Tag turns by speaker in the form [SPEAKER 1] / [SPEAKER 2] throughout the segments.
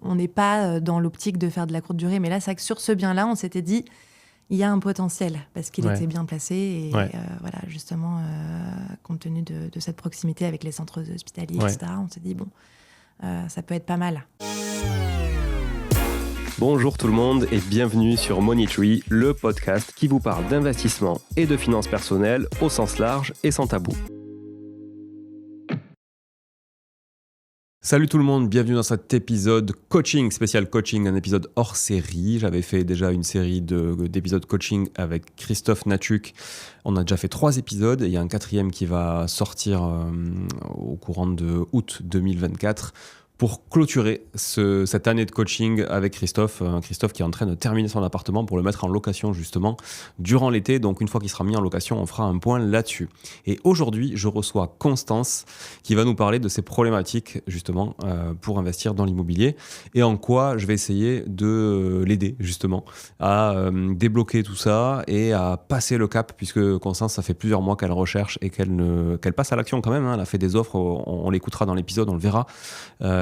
[SPEAKER 1] on n'est pas dans l'optique de faire de la courte durée. Mais là, c'est vrai que sur ce bien-là, on s'était dit, il y a un potentiel parce qu'il était bien placé. Et voilà, justement, compte tenu de cette proximité avec les centres hospitaliers, etc., on s'est dit, bon, ça peut être pas mal.
[SPEAKER 2] Bonjour tout le monde et bienvenue sur Money Tree, le podcast qui vous parle d'investissement et de finances personnelles au sens large et sans tabou. Salut tout le monde, bienvenue dans cet épisode coaching, spécial coaching, un épisode hors série. J'avais fait déjà une série d'épisodes coaching avec Christophe Natchuk. On a déjà fait 3 épisodes et il y a un 4e qui va sortir au courant de août 2024. Pour clôturer cette année de coaching avec Christophe qui est en train de terminer son appartement pour le mettre en location justement durant l'été. Donc une fois qu'il sera mis en location, on fera un point là-dessus. Et aujourd'hui, je reçois Constance qui va nous parler de ses problématiques justement pour investir dans l'immobilier et en quoi je vais essayer de l'aider justement à débloquer tout ça et à passer le cap, puisque Constance, ça fait plusieurs mois qu'elle recherche et qu'elle passe à l'action quand même. Elle a fait des offres, on l'écoutera dans l'épisode, on le verra.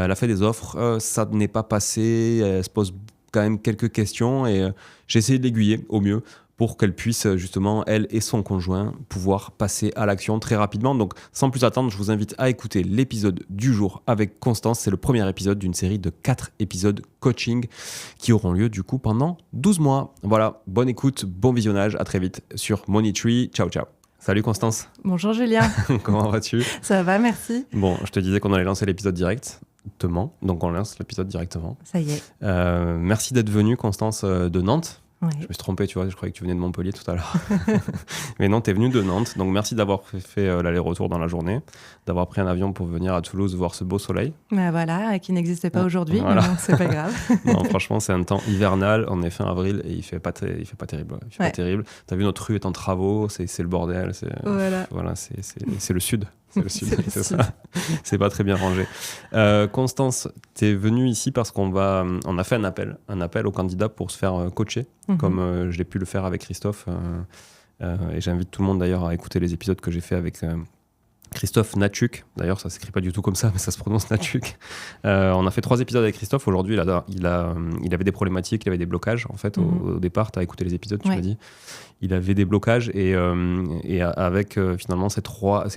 [SPEAKER 2] Elle a fait des offres, ça n'est pas passé, elle se pose quand même quelques questions et j'ai essayé de l'aiguiller au mieux pour qu'elle puisse justement, elle et son conjoint, pouvoir passer à l'action très rapidement. Donc sans plus attendre, je vous invite à écouter l'épisode du jour avec Constance. C'est le premier épisode d'une série de 4 épisodes coaching qui auront lieu du coup pendant 12 mois. Voilà, bonne écoute, bon visionnage, à très vite sur Money Tree. Ciao, ciao. Salut Constance.
[SPEAKER 1] Bonjour Julien.
[SPEAKER 2] Comment vas-tu ?
[SPEAKER 1] Ça va, merci.
[SPEAKER 2] Bon, je te disais qu'on allait lancer l'épisode directement, donc on lance l'épisode directement.
[SPEAKER 1] Ça y est.
[SPEAKER 2] Merci d'être venue, Constance, de Nantes.
[SPEAKER 1] Oui.
[SPEAKER 2] Je me suis trompé, tu vois, je croyais que tu venais de Montpellier tout à l'heure. Mais non, tu es venue de Nantes, donc merci d'avoir fait l'aller-retour dans la journée, d'avoir pris un avion pour venir à Toulouse voir ce beau soleil.
[SPEAKER 1] Ben voilà, qui n'existait pas aujourd'hui,
[SPEAKER 2] voilà.
[SPEAKER 1] Mais bon, c'est pas grave.
[SPEAKER 2] Non, franchement, c'est un temps hivernal, on est fin avril et il fait pas terrible. Pas terrible. T'as vu, notre rue est en travaux, c'est le bordel, voilà, c'est le sud. C'est ça. C'est pas très bien rangé. Constance, t'es venue ici parce qu'on a fait un appel aux candidats pour se faire coacher, comme je l'ai pu le faire avec Christophe. Et j'invite tout le monde d'ailleurs à écouter les épisodes que j'ai fait avec Christophe Natchuk. D'ailleurs, ça s'écrit pas du tout comme ça, mais ça se prononce Natchuk. On a fait 3 épisodes avec Christophe. Aujourd'hui, il avait des problématiques, il avait des blocages. En fait, au départ, tu as écouté les épisodes, tu m'as dit. Il avait des blocages et avec finalement ces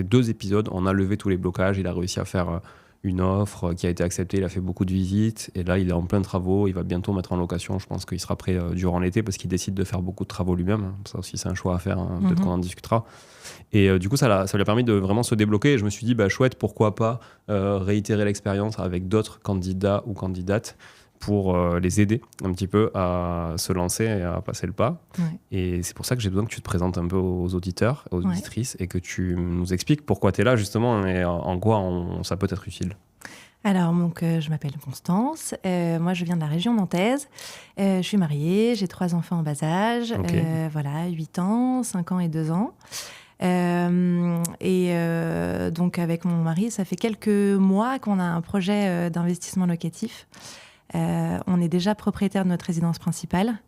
[SPEAKER 2] 2 épisodes, on a levé tous les blocages. Il a réussi à faire une offre qui a été acceptée. Il a fait beaucoup de visites et là, il est en plein travaux. Il va bientôt mettre en location. Je pense qu'il sera prêt durant l'été parce qu'il décide de faire beaucoup de travaux lui-même. Ça aussi, c'est un choix à faire. Peut-être qu'on en discutera. Et du coup, ça lui a permis de vraiment se débloquer. Et je me suis dit, chouette, pourquoi pas réitérer l'expérience avec d'autres candidats ou candidates pour les aider un petit peu à se lancer et à passer le pas. Ouais. Et c'est pour ça que j'ai besoin que tu te présentes un peu aux auditeurs, aux auditrices, et que tu nous expliques pourquoi tu es là justement et en quoi ça peut être utile.
[SPEAKER 1] Alors, donc, je m'appelle Constance. Moi, je viens de la région nantaise. Je suis mariée, j'ai 3 enfants en bas âge. Okay. 8 ans, 5 ans et 2 ans. Donc, avec mon mari, ça fait quelques mois qu'on a un projet d'investissement locatif. On est déjà propriétaire de notre résidence principale.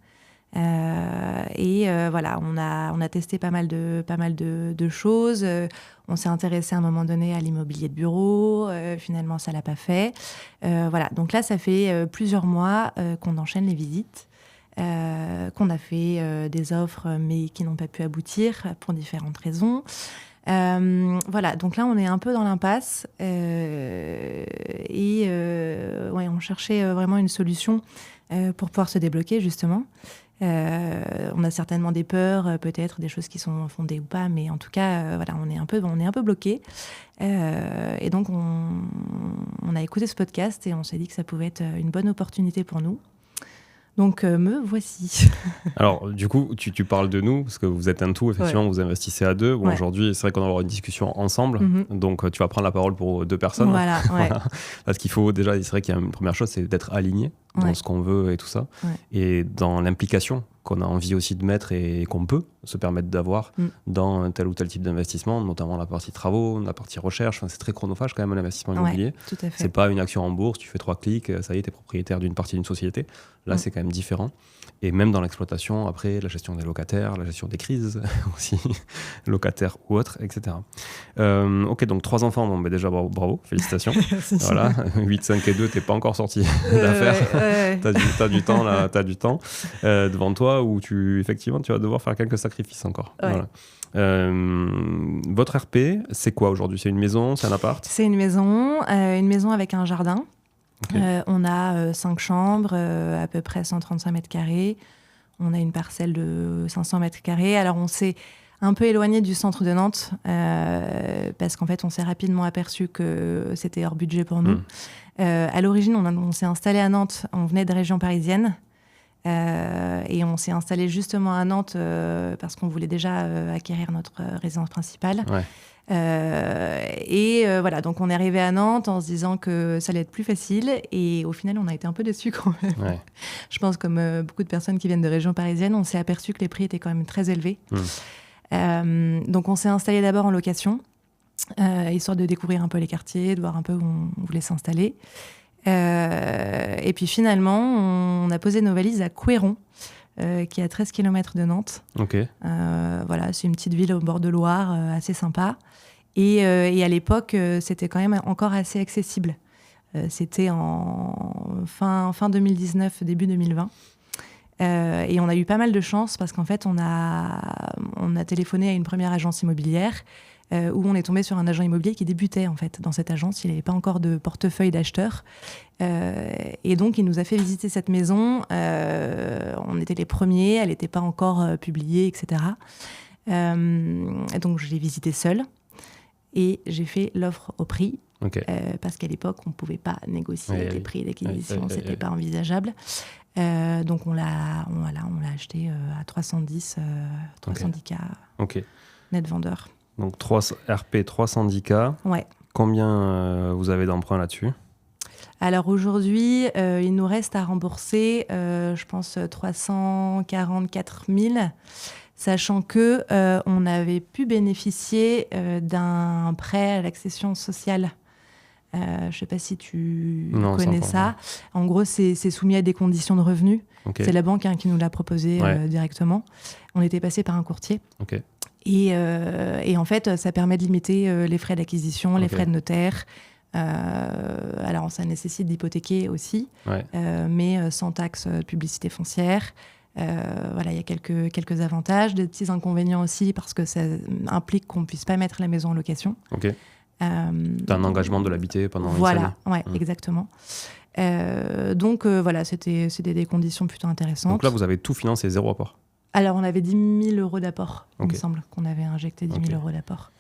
[SPEAKER 1] Voilà, on a testé pas mal de choses. On s'est intéressé à un moment donné à l'immobilier de bureau. Finalement, ça l'a pas fait. Voilà, donc là, ça fait plusieurs mois qu'on enchaîne les visites, qu'on a fait des offres, mais qui n'ont pas pu aboutir pour différentes raisons. Voilà, donc là on est un peu dans l'impasse on cherchait vraiment une solution pour pouvoir se débloquer justement. On a certainement des peurs, peut-être des choses qui sont fondées ou pas, mais en tout cas voilà, on est un peu bloqué. Et donc on a écouté ce podcast et on s'est dit que ça pouvait être une bonne opportunité pour nous. Donc, me voici.
[SPEAKER 2] Alors, du coup, tu parles de nous, parce que vous êtes un tout, effectivement, vous investissez à 2. Bon, aujourd'hui, c'est vrai qu'on va avoir une discussion ensemble, donc tu vas prendre la parole pour 2 personnes.
[SPEAKER 1] Voilà.
[SPEAKER 2] Parce qu'il faut déjà, c'est vrai qu'il y a une première chose, c'est d'être aligné dans ce qu'on veut et tout ça, et dans l'implication qu'on a envie aussi de mettre et qu'on peut se permettre d'avoir dans tel ou tel type d'investissement, notamment la partie travaux, la partie recherche. Enfin, c'est très chronophage quand même l'investissement immobilier.
[SPEAKER 1] Tout à fait.
[SPEAKER 2] C'est pas une action en bourse, tu fais 3 clics, ça y est, tu es propriétaire d'une partie d'une société. Là, c'est quand même différent. Et même dans l'exploitation, après, la gestion des locataires, la gestion des crises aussi, locataires ou autres, etc. Ok, donc 3 enfants, bon, déjà bravo, félicitations. Voilà, 8, 5 et 2, t'es pas encore sorti d'affaires. T'as du temps, là, t'as du temps devant toi où effectivement, tu vas devoir faire quelques sacrifices encore.
[SPEAKER 1] Ouais.
[SPEAKER 2] Voilà. Votre RP, c'est quoi aujourd'hui? C'est une maison, c'est un appart?
[SPEAKER 1] C'est une maison avec un jardin. Okay. On a 5 chambres, à peu près 135 mètres carrés. On a une parcelle de 500 mètres carrés. Alors, on s'est un peu éloigné du centre de Nantes parce qu'en fait, on s'est rapidement aperçu que c'était hors budget pour nous. À l'origine, on s'est installé à Nantes. On venait de région parisienne. Et on s'est installé justement à Nantes parce qu'on voulait déjà acquérir notre résidence principale.
[SPEAKER 2] Ouais.
[SPEAKER 1] Voilà, donc on est arrivé à Nantes en se disant que ça allait être plus facile et au final on a été un peu déçus quand même.
[SPEAKER 2] Ouais.
[SPEAKER 1] Je pense comme beaucoup de personnes qui viennent de région parisienne, on s'est aperçu que les prix étaient quand même très élevés. Donc on s'est installé d'abord en location, histoire de découvrir un peu les quartiers, de voir un peu où on voulait s'installer. Et puis finalement on a posé nos valises à Couéron, qui est à 13 km de Nantes.
[SPEAKER 2] Okay.
[SPEAKER 1] Voilà, c'est une petite ville au bord de Loire, assez sympa. Et à l'époque, c'était quand même encore assez accessible. C'était en fin 2019, début 2020. Et on a eu pas mal de chance parce qu'en fait, on a téléphoné à une première agence immobilière où on est tombé sur un agent immobilier qui débutait en fait dans cette agence. Il n'avait pas encore de portefeuille d'acheteurs. Et donc, il nous a fait visiter cette maison. On était les premiers, elle n'était pas encore publiée, etc. Donc, je l'ai visitée seule. Et j'ai fait l'offre au prix.
[SPEAKER 2] Okay.
[SPEAKER 1] Parce qu'à l'époque, on ne pouvait pas négocier les prix d'acquisition. Ce n'était pas envisageable. Donc, on l'a acheté à 310K net vendeur.
[SPEAKER 2] Donc, RP 310K.
[SPEAKER 1] Ouais.
[SPEAKER 2] Combien vous avez d'emprunts là-dessus?
[SPEAKER 1] Alors aujourd'hui, il nous reste à rembourser, je pense, 344 000, sachant qu'on avait pu bénéficier d'un prêt à l'accession sociale. Je ne sais pas si tu connais ça. En gros, c'est soumis à des conditions de revenus. Okay. C'est la banque qui nous l'a proposé directement. On était passé par un courtier.
[SPEAKER 2] Okay.
[SPEAKER 1] Et en fait, ça permet de limiter les frais d'acquisition, les frais de notaire. Alors, ça nécessite d'hypothéquer aussi, mais sans taxe de publicité foncière. Voilà, il y a quelques avantages, des petits inconvénients aussi, parce que ça implique qu'on ne puisse pas mettre la maison en location.
[SPEAKER 2] Ok. T'as un engagement de l'habiter pendant une année.
[SPEAKER 1] Voilà, exactement. Donc, voilà, c'était des conditions plutôt intéressantes.
[SPEAKER 2] Donc là, vous avez tout financé, 0 apport?
[SPEAKER 1] Alors, on avait 10 000 euros d'apport, il me semble qu'on avait injecté 10 000 euros d'apport.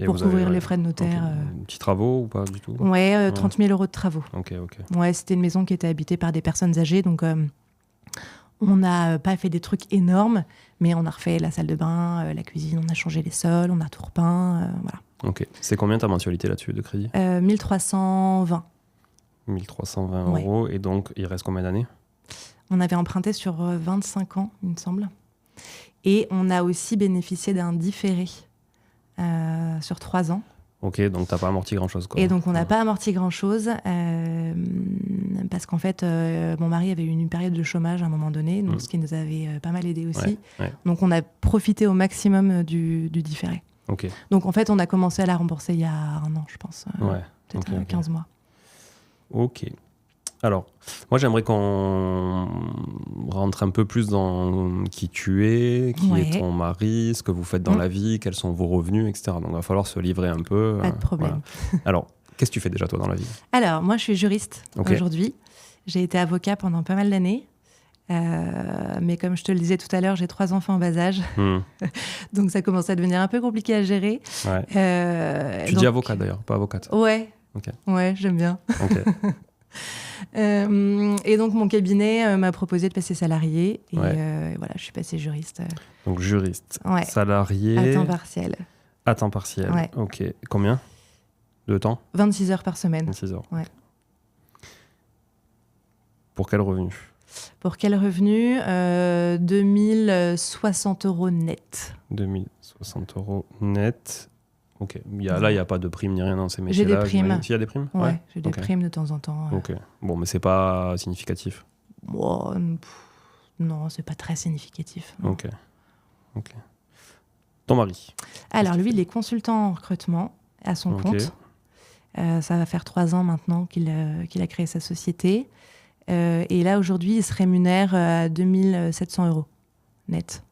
[SPEAKER 1] Pour couvrir les frais de notaire.
[SPEAKER 2] Petits travaux ou pas du tout?
[SPEAKER 1] Ouais, 30 000 euros de travaux.
[SPEAKER 2] Ok.
[SPEAKER 1] Ouais, c'était une maison qui était habitée par des personnes âgées, donc on n'a pas fait des trucs énormes, mais on a refait la salle de bain, la cuisine, on a changé les sols, on a tout repeint, voilà.
[SPEAKER 2] Ok. C'est combien ta mensualité là-dessus de crédit?
[SPEAKER 1] 1320.
[SPEAKER 2] 1320 euros, et donc il reste combien d'années?
[SPEAKER 1] On avait emprunté sur 25 ans, il me semble. Et on a aussi bénéficié d'un différé sur 3 ans.
[SPEAKER 2] Ok, donc t'as pas amorti grand-chose, quoi.
[SPEAKER 1] Et donc on n'a pas amorti grand-chose parce qu'en fait, mon mari avait eu une période de chômage à un moment donné, donc ce qui nous avait pas mal aidé aussi. Donc on a profité au maximum du différé.
[SPEAKER 2] Okay.
[SPEAKER 1] Donc en fait, on a commencé à la rembourser il y a 1 an, je pense. Peut-être 15 mois.
[SPEAKER 2] Ok. Alors, moi j'aimerais qu'on rentre un peu plus dans qui tu es, qui est ton mari, ce que vous faites dans la vie, quels sont vos revenus, etc. Donc il va falloir se livrer un peu.
[SPEAKER 1] Pas de problème.
[SPEAKER 2] Voilà. Alors, qu'est-ce que tu fais déjà toi dans la vie?
[SPEAKER 1] Alors, moi je suis juriste aujourd'hui. J'ai été avocat pendant pas mal d'années. Mais comme je te le disais tout à l'heure, j'ai 3 enfants en bas âge. Donc ça commence à devenir un peu compliqué à gérer.
[SPEAKER 2] Tu dis avocat d'ailleurs, pas avocate?
[SPEAKER 1] Ouais, j'aime bien. Et donc mon cabinet m'a proposé de passer salarié et voilà, je suis passée juriste.
[SPEAKER 2] Donc juriste, salarié.
[SPEAKER 1] À temps partiel.
[SPEAKER 2] À temps partiel, ok. Combien de temps?
[SPEAKER 1] 26 heures par semaine.
[SPEAKER 2] 26 heures.
[SPEAKER 1] Ouais.
[SPEAKER 2] Pour quel revenu?
[SPEAKER 1] Pour quel revenu 2060 € net.
[SPEAKER 2] 2060 € net. Ok. Là, il n'y a pas de prime ni rien dans ces métiers-là.
[SPEAKER 1] J'ai des primes.
[SPEAKER 2] Il y a des primes ?
[SPEAKER 1] Ouais, j'ai des primes de temps en temps.
[SPEAKER 2] Ok. Bon, mais c'est pas significatif.
[SPEAKER 1] Non, c'est pas très significatif. Non.
[SPEAKER 2] Ok. Ton mari ?
[SPEAKER 1] Alors, lui, il est consultant en recrutement à son compte. Ça va faire 3 ans maintenant qu'il a créé sa société. Et là, aujourd'hui, il se rémunère à 2700 € net.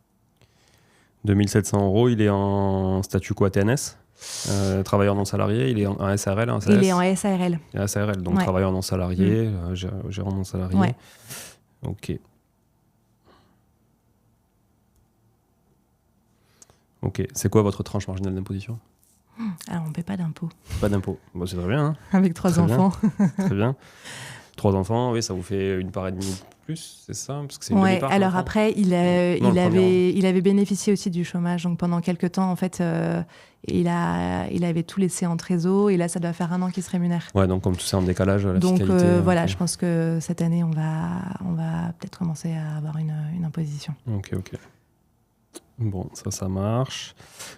[SPEAKER 2] 2700 €, il est en statut quoi, TNS ? Travailleur non salarié, il est en SARL, en SAS ?
[SPEAKER 1] Il est en SARL.
[SPEAKER 2] SARL, donc travailleur non salarié, gérant non salarié.
[SPEAKER 1] Ouais.
[SPEAKER 2] Ok. C'est quoi votre tranche marginale d'imposition ?
[SPEAKER 1] Alors, on ne paie pas d'impôt.
[SPEAKER 2] Pas d'impôt. Bon, c'est très bien. Hein.
[SPEAKER 1] Avec 3 enfants.
[SPEAKER 2] Très bien. 3 enfants, oui, ça vous fait une part et demie plus, c'est ça ? Parce que c'est
[SPEAKER 1] alors après, il avait bénéficié aussi du chômage. Donc pendant quelques temps, en fait, il avait tout laissé en trésor. Et là, ça doit faire 1 an qu'il se rémunère.
[SPEAKER 2] Ouais, donc comme tout ça en décalage, la
[SPEAKER 1] donc,
[SPEAKER 2] fiscalité...
[SPEAKER 1] voilà, je pense que cette année, on va peut-être commencer à avoir une imposition.
[SPEAKER 2] Ok. Bon, ça marche.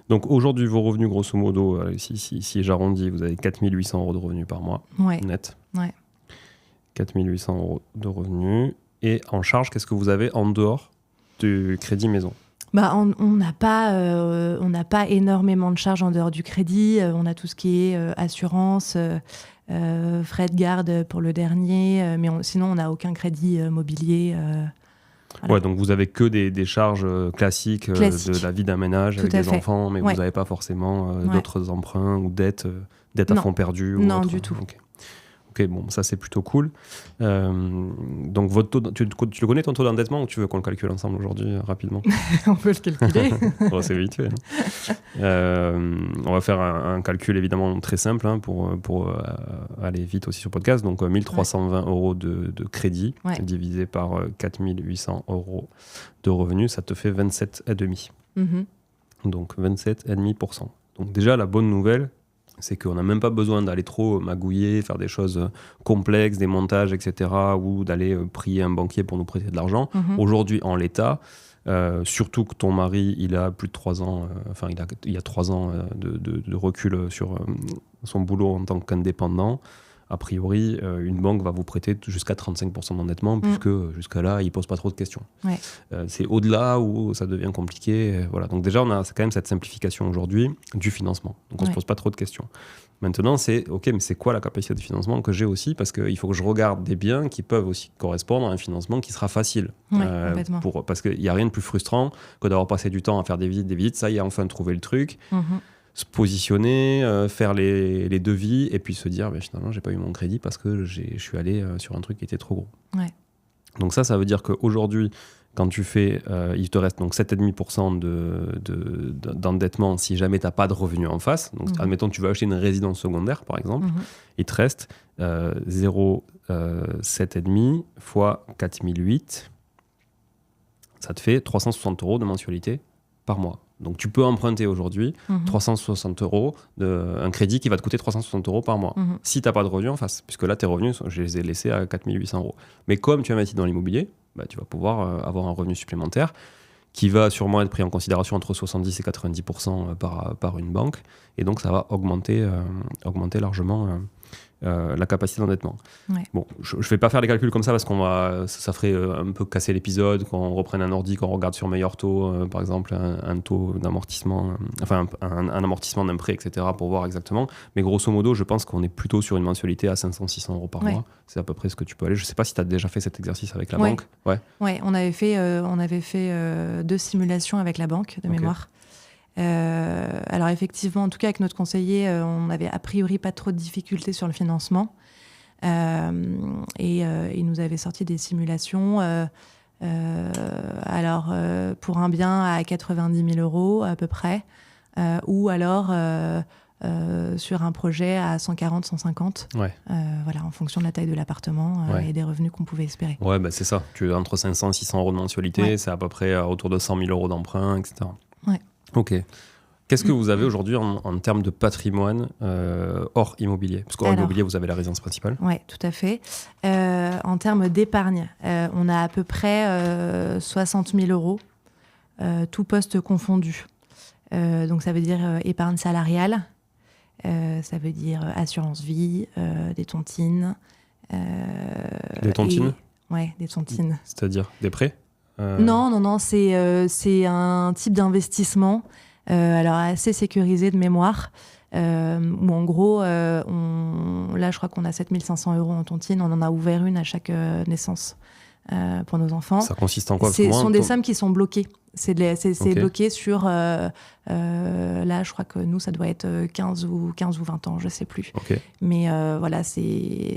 [SPEAKER 2] Donc aujourd'hui, vos revenus, grosso modo, si j'arrondis, vous avez 4 800 € de revenus par mois, net.
[SPEAKER 1] Ouais.
[SPEAKER 2] 4 800 € de revenus. Et en charge, qu'est-ce que vous avez en dehors du crédit maison ?
[SPEAKER 1] On n'a pas énormément de charges en dehors du crédit. On a tout ce qui est assurance, frais de garde pour le dernier. Mais sinon, on n'a aucun crédit mobilier.
[SPEAKER 2] Voilà. Ouais, donc vous avez que des charges classiques de la vie d'un ménage avec des enfants, mais vous n'avez pas forcément d'autres emprunts ou dettes à fond perdu.
[SPEAKER 1] Non, du tout.
[SPEAKER 2] Ok, bon, ça c'est plutôt cool. Donc votre taux, tu le connais ton taux d'endettement ou tu veux qu'on le calcule ensemble aujourd'hui rapidement ?
[SPEAKER 1] On peut le calculer.
[SPEAKER 2] Bon, c'est vite fait. On va faire un calcul évidemment très simple pour aller vite aussi sur podcast. Donc 1320 € de crédit divisé par 4800 € de revenus, ça te fait 27,5. Donc 27,5%. Donc déjà la bonne nouvelle, c'est qu'on n'a même pas besoin d'aller trop magouiller, faire des choses complexes, des montages, etc., ou d'aller prier un banquier pour nous prêter de l'argent. Aujourd'hui, en l'état, surtout que ton mari, il a plus de 3 ans, il y a 3 ans de recul sur son boulot en tant qu'indépendant, a priori, une banque va vous prêter jusqu'à 35% d'endettement, puisque jusqu'à là, il ne pose pas trop de questions.
[SPEAKER 1] Ouais.
[SPEAKER 2] C'est au-delà où ça devient compliqué. Voilà. Donc déjà, on a quand même cette simplification aujourd'hui du financement. Donc on ne se pose pas trop de questions. Maintenant, c'est OK, mais c'est quoi la capacité de financement que j'ai aussi ? Parce qu'il faut que je regarde des biens qui peuvent aussi correspondre à un financement qui sera facile. Parce qu'il n'y a rien de plus frustrant que d'avoir passé du temps à faire des visites. Ça y est, enfin trouvé le truc. Se positionner, faire les devis et puis se dire finalement j'ai pas eu mon crédit parce que je suis allé sur un truc qui était trop gros.
[SPEAKER 1] Ouais.
[SPEAKER 2] Donc ça veut dire qu'aujourd'hui quand tu fais, il te reste donc 7,5% d'endettement si jamais tu n'as pas de revenus en face. Donc admettons que tu veux acheter une résidence secondaire par exemple, il te reste 0,7,5 fois 4008, ça te fait 360 € de mensualité par mois. Donc tu peux emprunter aujourd'hui 360 €, un crédit qui va te coûter 360 € par mois. Si tu n'as pas de revenus en face, puisque là tes revenus, je les ai laissés à 4 800 €. Mais comme tu as investi dans l'immobilier, tu vas pouvoir avoir un revenu supplémentaire qui va sûrement être pris en considération entre 70 et 90% par une banque. Et donc ça va augmenter largement la capacité d'endettement.
[SPEAKER 1] Ouais.
[SPEAKER 2] Bon, je ne vais pas faire les calculs comme ça parce ça ferait un peu casser l'épisode, qu'on reprenne un ordi, qu'on regarde sur meilleur taux, par exemple un taux d'amortissement, un amortissement d'un prêt, etc. pour voir exactement. Mais grosso modo, je pense qu'on est plutôt sur une mensualité à 500-600 € par mois. C'est à peu près ce que tu peux aller. Je ne sais pas si tu as déjà fait cet exercice avec la banque.
[SPEAKER 1] Ouais, on avait fait 2 simulations avec la banque de mémoire. Alors effectivement, en tout cas avec notre conseiller, on n'avait a priori pas trop de difficultés sur le financement. Et il nous avait sorti des simulations. Pour un bien à 90 000 € à peu près, ou alors sur un projet à 140-150, en fonction de la taille de l'appartement et des revenus qu'on pouvait espérer.
[SPEAKER 2] Ouais, c'est ça. Tu as entre 500 et 600 € de mensualité, c'est à peu près autour de 100 000 € d'emprunt, etc.
[SPEAKER 1] Ouais.
[SPEAKER 2] Ok. Qu'est-ce que vous avez aujourd'hui en termes de patrimoine hors immobilier? Parce qu'hors immobilier, vous avez la résidence principale.
[SPEAKER 1] Oui, tout à fait. En termes d'épargne, on a à peu près 60 000 euros, tout poste confondu. Donc ça veut dire épargne salariale, ça veut dire assurance vie, des tontines.
[SPEAKER 2] Des tontines?
[SPEAKER 1] Oui, des tontines.
[SPEAKER 2] C'est-à-dire des prêts?
[SPEAKER 1] Non, c'est un type d'investissement alors assez sécurisé de mémoire, où en gros, là je crois qu'on a 7 500 euros en tontine, on en a ouvert une à chaque naissance pour nos enfants.
[SPEAKER 2] Ça consiste en quoi?
[SPEAKER 1] Ce sont des sommes qui sont bloquées. C'est
[SPEAKER 2] Okay.
[SPEAKER 1] bloqué sur, là je crois que nous ça doit être 15 ou 20 ans, je ne sais plus.
[SPEAKER 2] Okay.
[SPEAKER 1] Mais voilà, ce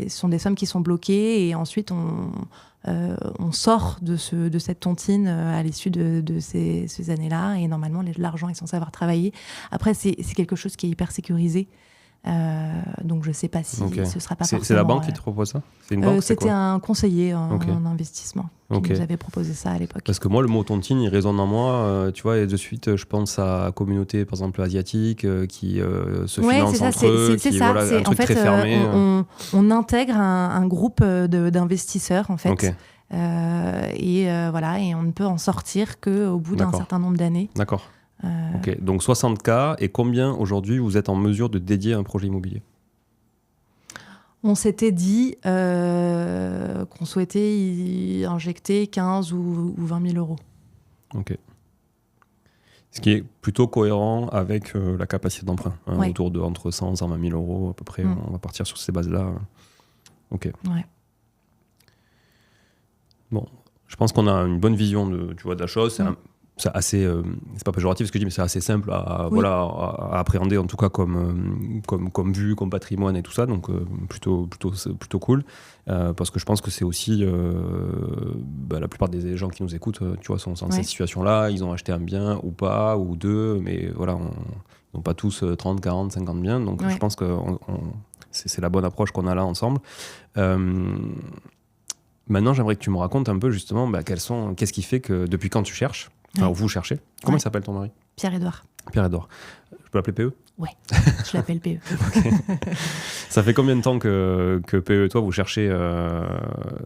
[SPEAKER 1] sont des sommes qui sont bloquées et ensuite on sort de cette tontine à l'issue de ces années-là et normalement l'argent est censé avoir travaillé. Après c'est quelque chose qui est hyper sécurisé. Donc je ne sais pas si ce sera pas forcément...
[SPEAKER 2] C'est la banque qui te propose ça? C'est une banque?
[SPEAKER 1] C'était un conseiller en investissement qui nous avait proposé ça à l'époque.
[SPEAKER 2] Parce que moi, le mot tontine, il résonne en moi, tu vois, et de suite, je pense à la communauté, par exemple, asiatique, qui se finance entre eux, voilà, un truc très fermé.
[SPEAKER 1] On intègre un groupe d'investisseurs, en fait. Et voilà, et on ne peut en sortir qu'au bout d'un certain nombre d'années.
[SPEAKER 2] D'accord. Ok, donc 60K, et combien aujourd'hui vous êtes en mesure de dédier à un projet immobilier?
[SPEAKER 1] On s'était dit qu'on souhaitait y injecter 15 ou 20 000 euros.
[SPEAKER 2] Ok. Ce qui est plutôt cohérent avec la capacité d'emprunt, autour de entre 100 et 120 000 euros à peu près. On va partir sur ces bases-là. Ok.
[SPEAKER 1] Ouais.
[SPEAKER 2] Bon, je pense qu'on a une bonne vision de la chose. C'est assez, c'est pas péjoratif ce que je dis, mais c'est assez simple à appréhender, en tout cas comme vue, comme patrimoine et tout ça. Donc plutôt cool, parce que je pense que c'est aussi la plupart des gens qui nous écoutent, tu vois, sont dans cette situation-là. Ils ont acheté un bien ou pas, ou deux, mais voilà, ils n'ont pas tous 30, 40, 50 biens. Donc je pense que c'est la bonne approche qu'on a là ensemble. Maintenant, j'aimerais que tu me racontes un peu justement qu'est-ce qui fait que depuis quand tu cherches. Alors, vous cherchez. Comment il s'appelle ton mari?
[SPEAKER 1] Pierre-Édouard.
[SPEAKER 2] Pierre-Édouard. Je peux l'appeler PE?
[SPEAKER 1] Ouais, je l'appelle PE.
[SPEAKER 2] Okay. Ça fait combien de temps que PE et toi, vous cherchez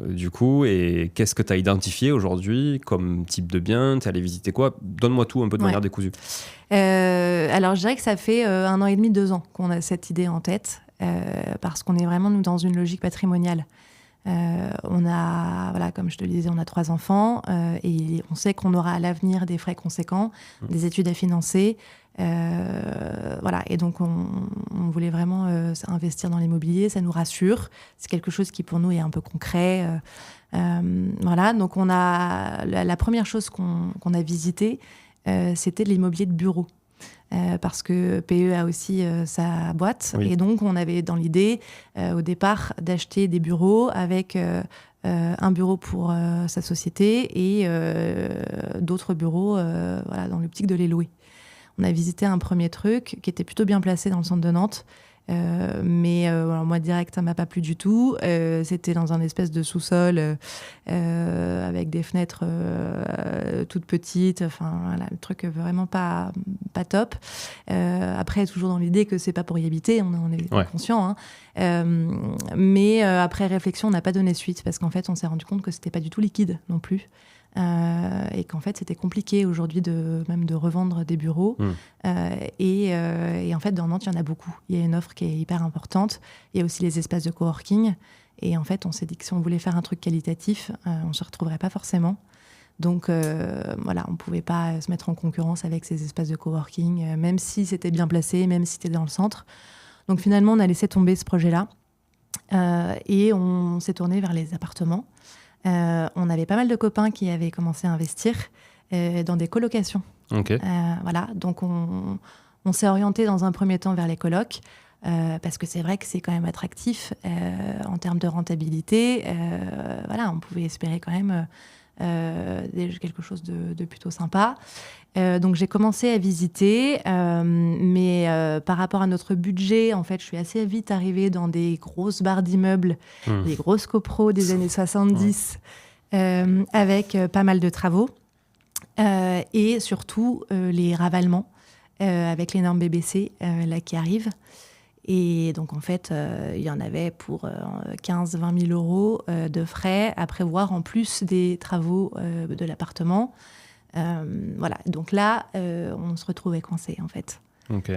[SPEAKER 2] du coup, et qu'est-ce que tu as identifié aujourd'hui comme type de bien? Tu es allé visiter quoi? Donne-moi tout un peu de manière décousue.
[SPEAKER 1] Alors, je dirais que ça fait 1 an et demi, 2 ans qu'on a cette idée en tête, parce qu'on est vraiment, nous, dans une logique patrimoniale. On a, voilà, comme je te le disais, on a 3 enfants et on sait qu'on aura à l'avenir des frais conséquents, des études à financer. Voilà, et donc on voulait vraiment investir dans l'immobilier, ça nous rassure. C'est quelque chose qui pour nous est un peu concret. Voilà, donc on a la première chose qu'on a visitée, c'était l'immobilier de bureau. Parce que PE a aussi sa boîte. Oui. Et donc, on avait dans l'idée, au départ, d'acheter des bureaux avec un bureau pour sa société et d'autres bureaux voilà, dans l'optique de les louer. On a visité un premier truc qui était plutôt bien placé dans le centre de Nantes. Mais alors moi direct ça m'a pas plu du tout, c'était dans un espèce de sous-sol avec des fenêtres toutes petites, enfin voilà, le truc vraiment pas top. Après toujours dans l'idée que c'est pas pour y habiter, on est conscient, hein. Mais après réflexion on n'a pas donné suite parce qu'en fait on s'est rendu compte que c'était pas du tout liquide non plus. Et qu'en fait c'était compliqué aujourd'hui même de revendre des bureaux et en fait dans Nantes il y en a beaucoup, il y a une offre qui est hyper importante, il y a aussi les espaces de coworking et en fait on s'est dit que si on voulait faire un truc qualitatif on se retrouverait pas forcément, donc voilà, on pouvait pas se mettre en concurrence avec ces espaces de coworking même si c'était bien placé, même si c'était dans le centre. Donc finalement on a laissé tomber ce projet là et on s'est tourné vers les appartements. On avait pas mal de copains qui avaient commencé à investir dans des colocations.
[SPEAKER 2] Okay.
[SPEAKER 1] Voilà, donc on s'est orienté dans un premier temps vers les colocs parce que c'est vrai que c'est quand même attractif en termes de rentabilité. Voilà, on pouvait espérer quand même quelque chose de plutôt sympa. Donc j'ai commencé à visiter, mais par rapport à notre budget, en fait, je suis assez vite arrivée dans des grosses barres d'immeubles, des grosses copros des années 70, avec pas mal de travaux et surtout les ravalements. avec les normes BBC là, qui arrivent. Et donc, en fait, il y en avait pour 15-20 000 euros de frais à prévoir en plus des travaux de l'appartement. Voilà. Donc là, on se retrouvait coincés, en fait.
[SPEAKER 2] Ok.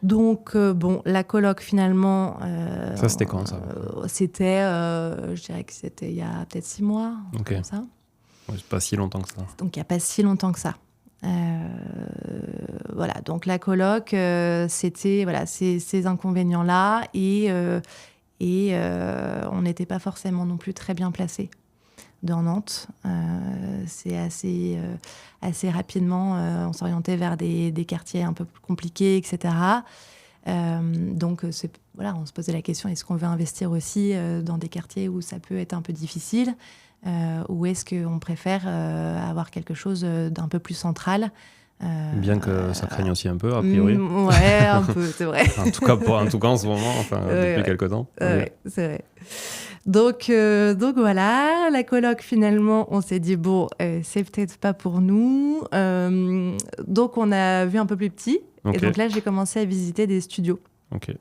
[SPEAKER 1] Donc, la coloc, finalement...
[SPEAKER 2] ça, c'était quand, ça
[SPEAKER 1] C'était, je dirais que c'était il y a peut-être 6 mois,
[SPEAKER 2] comme
[SPEAKER 1] ça.
[SPEAKER 2] Ouais, c'est pas si longtemps que ça.
[SPEAKER 1] Donc, il n'y a pas si longtemps que ça. Voilà, donc la coloc, c'était ces inconvénients-là et on n'était pas forcément non plus très bien placés dans Nantes. C'est assez rapidement, on s'orientait vers des quartiers un peu plus compliqués, etc. Donc, on se posait la question, est-ce qu'on veut investir aussi dans des quartiers où ça peut être un peu difficile ou est-ce qu'on préfère avoir quelque chose d'un peu plus central
[SPEAKER 2] bien que ça craigne aussi un peu, a priori.
[SPEAKER 1] Ouais, un peu, c'est vrai.
[SPEAKER 2] en tout cas en ce moment, depuis quelques temps.
[SPEAKER 1] Ouais, c'est vrai. Donc voilà, la coloc, finalement, on s'est dit, c'est peut-être pas pour nous. Donc, on a vu un peu plus petit. Okay. Et donc là, j'ai commencé à visiter des studios.
[SPEAKER 2] Ok.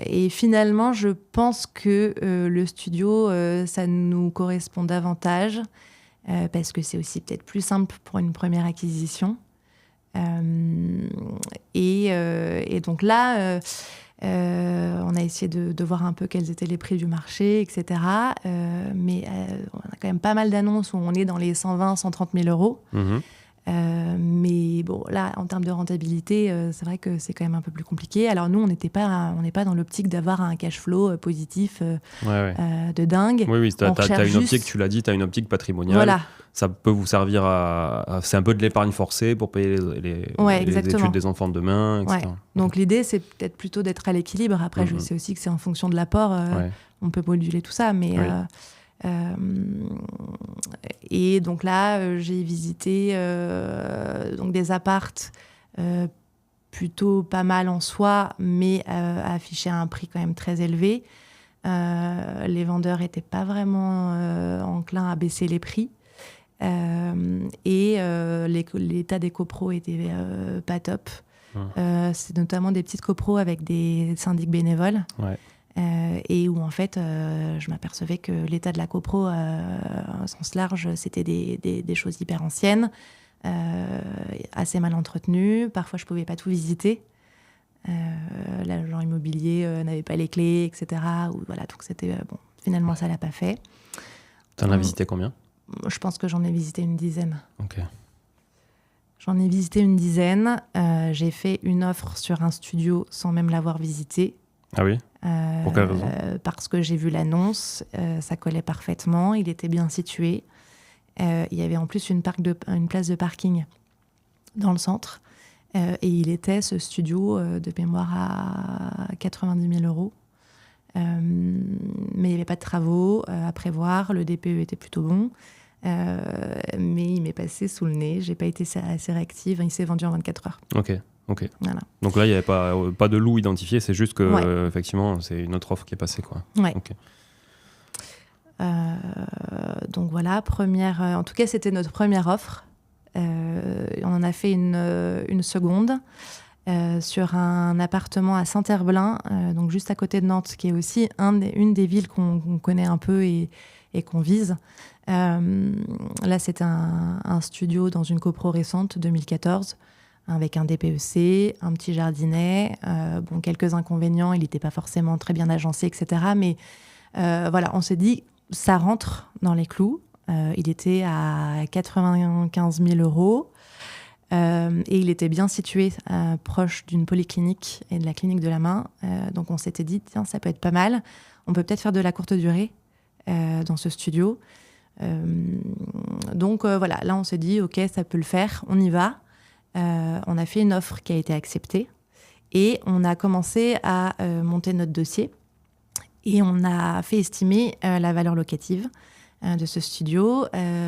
[SPEAKER 1] Et finalement, je pense que le studio, ça nous correspond davantage parce que c'est aussi peut-être plus simple pour une première acquisition. Et donc là, on a essayé de voir un peu quels étaient les prix du marché, etc. Mais on a quand même pas mal d'annonces où on est dans les 120-130 000 euros.
[SPEAKER 2] Mmh.
[SPEAKER 1] Mais là, en termes de rentabilité, c'est vrai que c'est quand même un peu plus compliqué. Alors nous, on n'est pas dans l'optique d'avoir un cash flow positif de dingue.
[SPEAKER 2] Oui, tu as une optique, tu l'as dit, tu as une optique patrimoniale.
[SPEAKER 1] Voilà.
[SPEAKER 2] Ça peut vous servir c'est un peu de l'épargne forcée pour payer les études des enfants de demain, etc.
[SPEAKER 1] Ouais. Donc l'idée, c'est peut-être plutôt d'être à l'équilibre. Après, je sais aussi que c'est en fonction de l'apport. On peut moduler tout ça, mais... et donc là, j'ai visité donc des appartes plutôt pas mal en soi, mais affichés à un prix quand même très élevé. Les vendeurs n'étaient pas vraiment enclins à baisser les prix. Et l'état des copros était pas top. C'est notamment des petites copros avec des syndics bénévoles.
[SPEAKER 2] Ouais.
[SPEAKER 1] Et où en fait je m'apercevais que l'état de la copro au sens large, c'était des choses hyper anciennes, assez mal entretenues. Parfois je pouvais pas tout visiter, l'agent immobilier n'avait pas les clés, etc. Voilà, donc c'était finalement ça l'a pas fait.
[SPEAKER 2] T'en as visité combien ?
[SPEAKER 1] Je pense que j'en ai visité une dizaine.
[SPEAKER 2] Ok.
[SPEAKER 1] J'en ai visité une dizaine. J'ai fait une offre sur un studio sans même l'avoir visité.
[SPEAKER 2] Ah oui ? Pour quelle raison ?
[SPEAKER 1] Parce que j'ai vu l'annonce, ça collait parfaitement, il était bien situé. Il y avait en plus une place de parking dans le centre. Et il était, ce studio, de mémoire à 90 000 euros. Mais il n'y avait pas de travaux à prévoir, le DPE était plutôt bon. Mais il m'est passé sous le nez, je n'ai pas été assez réactive, il s'est vendu en 24 heures.
[SPEAKER 2] Ok.
[SPEAKER 1] Voilà.
[SPEAKER 2] Donc là, il n'y avait pas de loup identifié, c'est juste que effectivement, c'est une autre offre qui est passée, quoi.
[SPEAKER 1] Ouais.
[SPEAKER 2] Okay.
[SPEAKER 1] Donc voilà, en tout cas, c'était notre première offre. On en a fait une seconde sur un appartement à Saint-Herblain, donc juste à côté de Nantes, qui est aussi une des villes qu'on connaît un peu et qu'on vise. Là, c'était un studio dans une copro récente, 2014, avec un DPEC, un petit jardinet, quelques inconvénients, il n'était pas forcément très bien agencé, etc. Mais voilà, on s'est dit, ça rentre dans les clous. Il était à 95 000 euros et il était bien situé, proche d'une polyclinique et de la clinique de la main. Donc on s'était dit, tiens, ça peut être pas mal. On peut peut-être faire de la courte durée dans ce studio. Donc voilà, là on s'est dit, ok, ça peut le faire, on y va. On a fait une offre qui a été acceptée et on a commencé à monter notre dossier et on a fait estimer la valeur locative de ce studio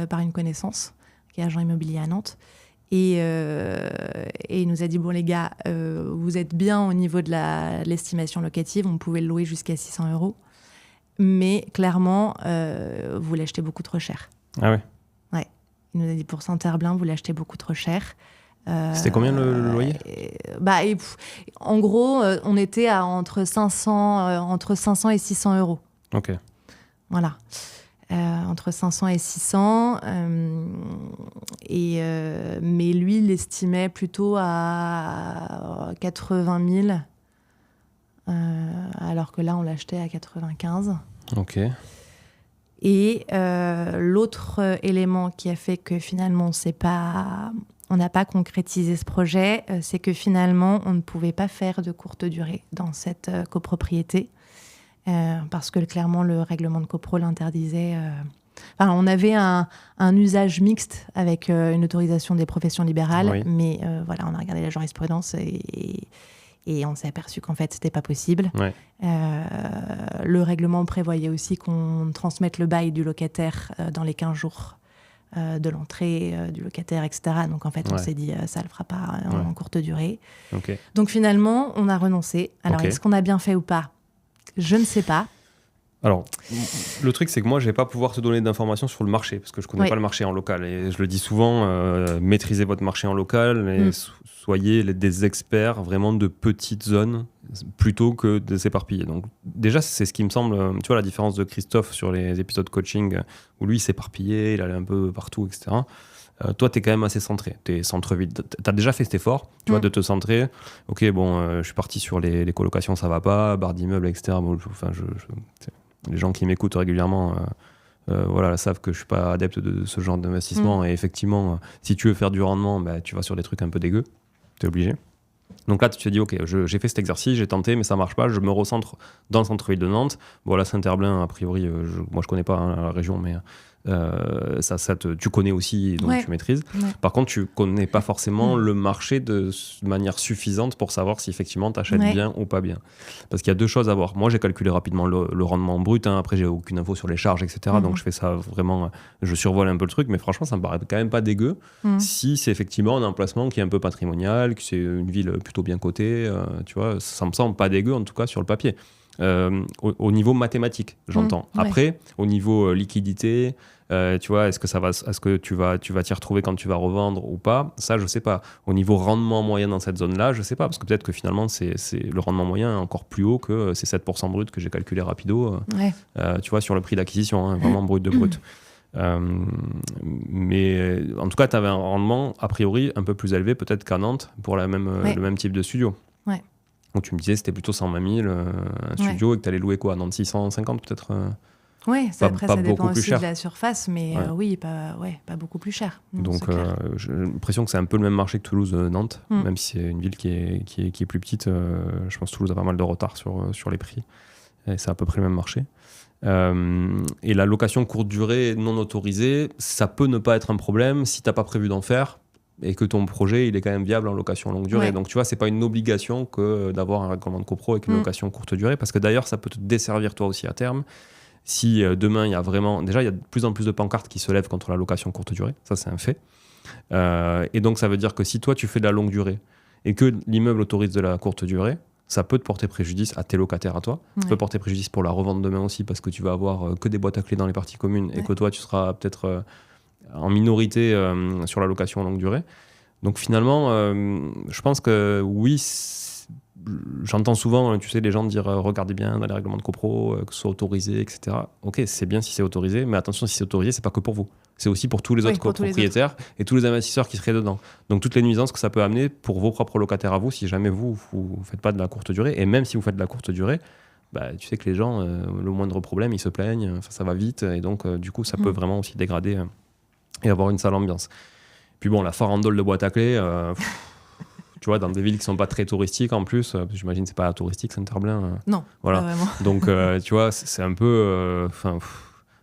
[SPEAKER 1] par une connaissance qui est agent immobilier à Nantes et il nous a dit, bon les gars, vous êtes bien au niveau de l'estimation locative, on pouvait le louer jusqu'à 600 euros, mais clairement vous l'achetez beaucoup trop cher.
[SPEAKER 2] Ah ouais.
[SPEAKER 1] Ouais, il nous a dit, pour Saint-Herblain, vous l'achetez beaucoup trop cher.
[SPEAKER 2] C'était combien le loyer ?
[SPEAKER 1] En gros, on était à entre 500 et 600 euros.
[SPEAKER 2] Ok.
[SPEAKER 1] Voilà. Entre 500 et 600. Mais lui, il estimait plutôt à 80 000. Alors que là, on l'achetait à 95.
[SPEAKER 2] Ok.
[SPEAKER 1] Et l'autre élément qui a fait que finalement, on n'a pas concrétisé ce projet, c'est que finalement, on ne pouvait pas faire de courte durée dans cette copropriété. Parce que clairement, le règlement de copro l'interdisait. On avait un usage mixte avec une autorisation des professions libérales,
[SPEAKER 2] oui.
[SPEAKER 1] Mais on a regardé la jurisprudence et on s'est aperçu qu'en fait, c'était pas possible.
[SPEAKER 2] Ouais.
[SPEAKER 1] Le règlement prévoyait aussi qu'on transmette le bail du locataire dans les 15 jours de l'entrée du locataire, etc. Donc en fait, on s'est dit, ça le fera pas en courte durée.
[SPEAKER 2] Okay.
[SPEAKER 1] Donc finalement, on a renoncé. Alors, est-ce qu'on a bien fait ou pas ? Je ne sais pas.
[SPEAKER 2] Alors, le truc, c'est que moi, je ne vais pas pouvoir te donner d'informations sur le marché, parce que je ne connais pas le marché en local. Et je le dis souvent, maîtrisez votre marché en local et soyez des experts vraiment de petites zones plutôt que de s'éparpiller. Donc déjà, c'est ce qui me semble, tu vois, la différence de Christophe sur les épisodes coaching, où lui, il s'éparpillait, il allait un peu partout, etc. Toi, tu es quand même assez centré. Tu es centre-ville. Tu as déjà fait cet effort, tu vois, de te centrer. Ok, je suis parti sur les colocations, ça va pas, barre d'immeubles, etc. Les gens qui m'écoutent régulièrement savent que je suis pas adepte de ce genre d'investissement. Et effectivement, si tu veux faire du rendement, tu vas sur des trucs un peu dégueux. Tu es obligé. Donc là, tu te dis, ok, j'ai fait cet exercice, j'ai tenté, mais ça marche pas. Je me recentre dans le centre-ville de Nantes. Bon, là, Saint-Herblain, a priori, moi, je connais pas la région, mais tu connais aussi, donc tu maîtrises. Ouais. Par contre, tu connais pas forcément le marché de manière suffisante pour savoir si effectivement tu achètes bien ou pas bien. Parce qu'il y a deux choses à voir. Moi, j'ai calculé rapidement le rendement brut. Après, j'ai aucune info sur les charges, etc. Donc, je fais ça vraiment, je survole un peu le truc. Mais franchement, ça me paraît quand même pas dégueu si c'est effectivement un emplacement qui est un peu patrimonial, que c'est une ville plutôt bien cotée. Tu vois, ça me semble pas dégueu, en tout cas, sur le papier. Au niveau mathématique, j'entends. Après, au niveau liquidité, tu vois, est-ce que tu vas t'y retrouver quand tu vas revendre ou pas ? Ça, je sais pas. Au niveau rendement moyen dans cette zone-là, je sais pas, parce que peut-être que finalement, le rendement moyen est encore plus haut que ces 7% brut que j'ai calculé rapido, tu vois, sur le prix d'acquisition, vraiment brut de brut. Mais en tout cas, tu avais un rendement, a priori, un peu plus élevé peut-être qu'à Nantes pour le même type de studio.
[SPEAKER 1] Ouais.
[SPEAKER 2] Donc tu me disais c'était plutôt 120 000 un studio et que tu allais louer quoi à Nantes 650 peut-être
[SPEAKER 1] Oui, après ça dépend aussi de la surface, mais pas beaucoup plus cher.
[SPEAKER 2] Donc j'ai l'impression que c'est un peu le même marché que Toulouse-Nantes, même si c'est une ville qui est plus petite. Je pense que Toulouse a pas mal de retard sur les prix. Et c'est à peu près le même marché. Et la location courte durée non autorisée, ça peut ne pas être un problème si tu n'as pas prévu d'en faire et que ton projet il est quand même viable en location longue durée. Donc tu vois, c'est pas une obligation que d'avoir un règlement de copro avec une location courte durée, parce que d'ailleurs ça peut te desservir toi aussi à terme. Si demain il y a vraiment... Déjà il y a de plus en plus de pancartes qui se lèvent contre la location courte durée, ça c'est un fait. Et donc ça veut dire que si toi tu fais de la longue durée et que l'immeuble autorise de la courte durée, ça peut te porter préjudice à tes locataires à toi. Ça peut porter préjudice pour la revente demain aussi, parce que tu vas avoir que des boîtes à clés dans les parties communes et que toi tu seras peut-être en minorité sur la location longue durée. Donc finalement, je pense que oui, j'entends souvent, tu sais, les gens dire regardez bien dans les règlements de copro, que ce soit autorisé, etc. Ok, c'est bien si c'est autorisé, mais attention, si c'est autorisé, c'est pas que pour vous. C'est aussi pour tous les autres copropriétaires et tous les investisseurs qui seraient dedans. Donc toutes les nuisances que ça peut amener pour vos propres locataires à vous, si jamais vous faites pas de la courte durée. Et même si vous faites de la courte durée, tu sais que les gens, le moindre problème, ils se plaignent, ça va vite. Et donc, du coup, ça peut vraiment aussi dégrader et avoir une sale ambiance. Puis bon, la farandole de boîte à clés, tu vois, dans des villes qui sont pas très touristiques en plus, j'imagine que c'est pas touristique Saint-Herblain.
[SPEAKER 1] Non,
[SPEAKER 2] voilà.
[SPEAKER 1] Pas vraiment.
[SPEAKER 2] Donc, tu vois, c'est un peu...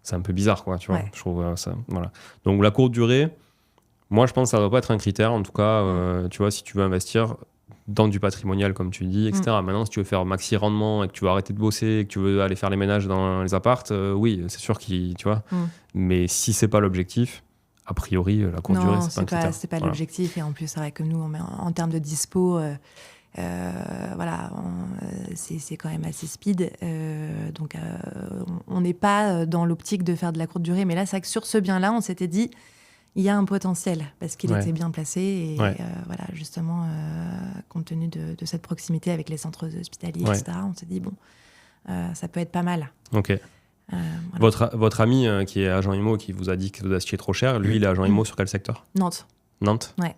[SPEAKER 2] c'est un peu bizarre, quoi, tu vois. Je trouve ça, voilà. Donc, la courte durée, moi, je pense que ça ne doit pas être un critère. En tout cas, tu vois, si tu veux investir dans du patrimonial, comme tu dis, etc. Maintenant, si tu veux faire maxi rendement et que tu veux arrêter de bosser et que tu veux aller faire les ménages dans les appartes, oui, c'est sûr tu vois. Mais si c'est pas l'objectif, a priori, la courte durée, c'est pas un critère.
[SPEAKER 1] C'est pas l'objectif. Et en plus, c'est vrai que nous, en termes de dispo... c'est quand même assez speed, donc on n'est pas dans l'optique de faire de la courte durée, mais là c'est vrai que sur ce bien-là on s'était dit Il y a un potentiel parce qu'il était bien placé et voilà, justement, compte tenu de cette proximité avec les centres hospitaliers, etc., on s'est dit, bon, ça peut être pas mal.
[SPEAKER 2] Ok. Voilà. Votre ami qui est agent IMO, qui vous a dit que vous achetiez trop cher, lui, il est agent IMO sur quel secteur ?
[SPEAKER 1] Nantes.
[SPEAKER 2] Ouais.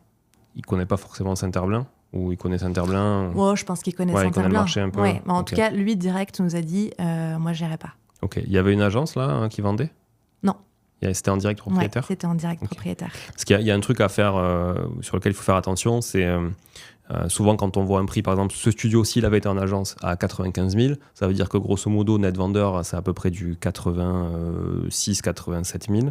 [SPEAKER 2] Il connaît pas forcément Saint-Herblain ? Ou il connaît Saint-Herblain ?
[SPEAKER 1] Je pense qu'il connaît Saint-Herblain. Il connaît le marché un peu. Mais en tout cas, lui, direct, nous a dit, moi, j'irai pas.
[SPEAKER 2] Ok. Il y avait une agence, là, qui vendait ?
[SPEAKER 1] Non.
[SPEAKER 2] C'était en direct propriétaire ?
[SPEAKER 1] C'était en direct propriétaire.
[SPEAKER 2] Parce qu'il y a un truc à faire sur lequel il faut faire attention, c'est souvent quand on voit un prix, par exemple, ce studio, s'il avait été en agence à 95 000, ça veut dire que grosso modo, net vendeur, c'est à peu près du 86 87 000.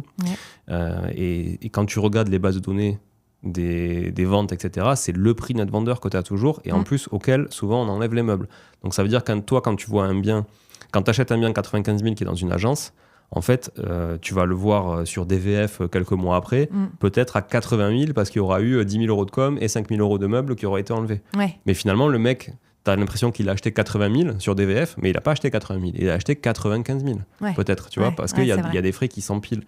[SPEAKER 2] Et quand tu regardes les bases de données des ventes, etc., c'est le prix net vendeur que tu as toujours, et en plus, auquel souvent on enlève les meubles. Donc ça veut dire que toi, quand tu vois un bien, quand tu achètes un bien 95 000 qui est dans une agence, en fait, tu vas le voir sur DVF quelques mois après, peut-être à 80 000 parce qu'il y aura eu 10 000 euros de com et 5 000 euros de meubles qui auraient été enlevés. Mais finalement, le mec, tu as l'impression qu'il a acheté 80 000 sur DVF, mais il n'a pas acheté 80 000, il a acheté 95 000, peut-être, tu vois, parce qu'il y a des frais qui s'empilent.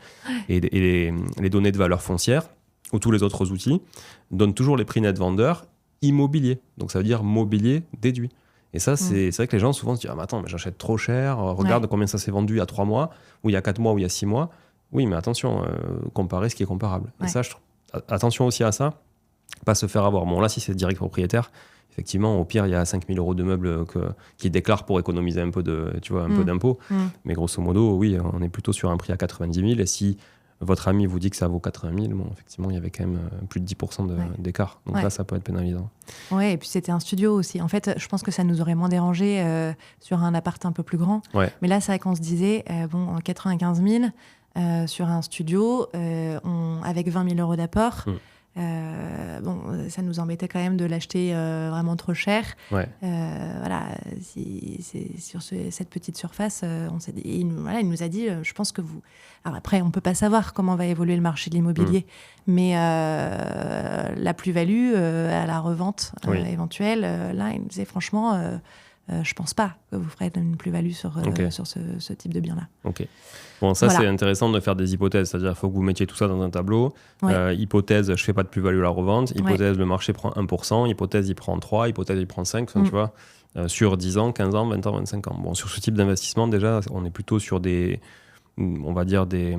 [SPEAKER 2] Et les données de valeur foncière, ou tous les autres outils, donnent toujours les prix net vendeurs immobiliers. Donc ça veut dire mobilier déduit. Et ça, c'est vrai que les gens souvent se disent « Ah, mais attends, mais j'achète trop cher, regarde combien ça s'est vendu il y a 3 mois, ou il y a 4 mois, ou il y a 6 mois. » Oui, mais attention, comparer ce qui est comparable. Et ça, attention aussi à ça, pas se faire avoir. Bon, là, si c'est direct propriétaire, effectivement, au pire, il y a 5 000 euros de meubles qui déclarent pour économiser un peu peu d'impôts. Mais grosso modo, oui, on est plutôt sur un prix à 90 000. Et si votre ami vous dit que ça vaut 80 000, bon, effectivement, il y avait quand même plus de 10% d'écart. Donc là, ça peut être pénalisant.
[SPEAKER 1] Oui, et puis c'était un studio aussi. En fait, je pense que ça nous aurait moins dérangé sur un appart un peu plus grand. Mais là, c'est vrai qu'on se disait, 95 000 sur un studio, avec 20 000 euros d'apport, ça nous embêtait quand même de l'acheter vraiment trop cher. Voilà, c'est sur cette petite surface, on s'est dit, il nous a dit, je pense que vous... Alors après, on ne peut pas savoir comment va évoluer le marché de l'immobilier, mais la plus-value à la revente éventuelle, là, il nous disait franchement, je ne pense pas que vous ferez une plus-value sur ce type de bien-là.
[SPEAKER 2] Ok. Bon, ça, c'est intéressant de faire des hypothèses. C'est-à-dire qu'il faut que vous mettiez tout ça dans un tableau. Hypothèse, je ne fais pas de plus-value à la revente. Hypothèse, le marché prend 1%. Hypothèse, il prend 3%. Hypothèse, il prend 5%. Tu vois, sur 10 ans, 15 ans, 20 ans, 25 ans. Bon, sur ce type d'investissement, déjà, on est plutôt sur on va dire des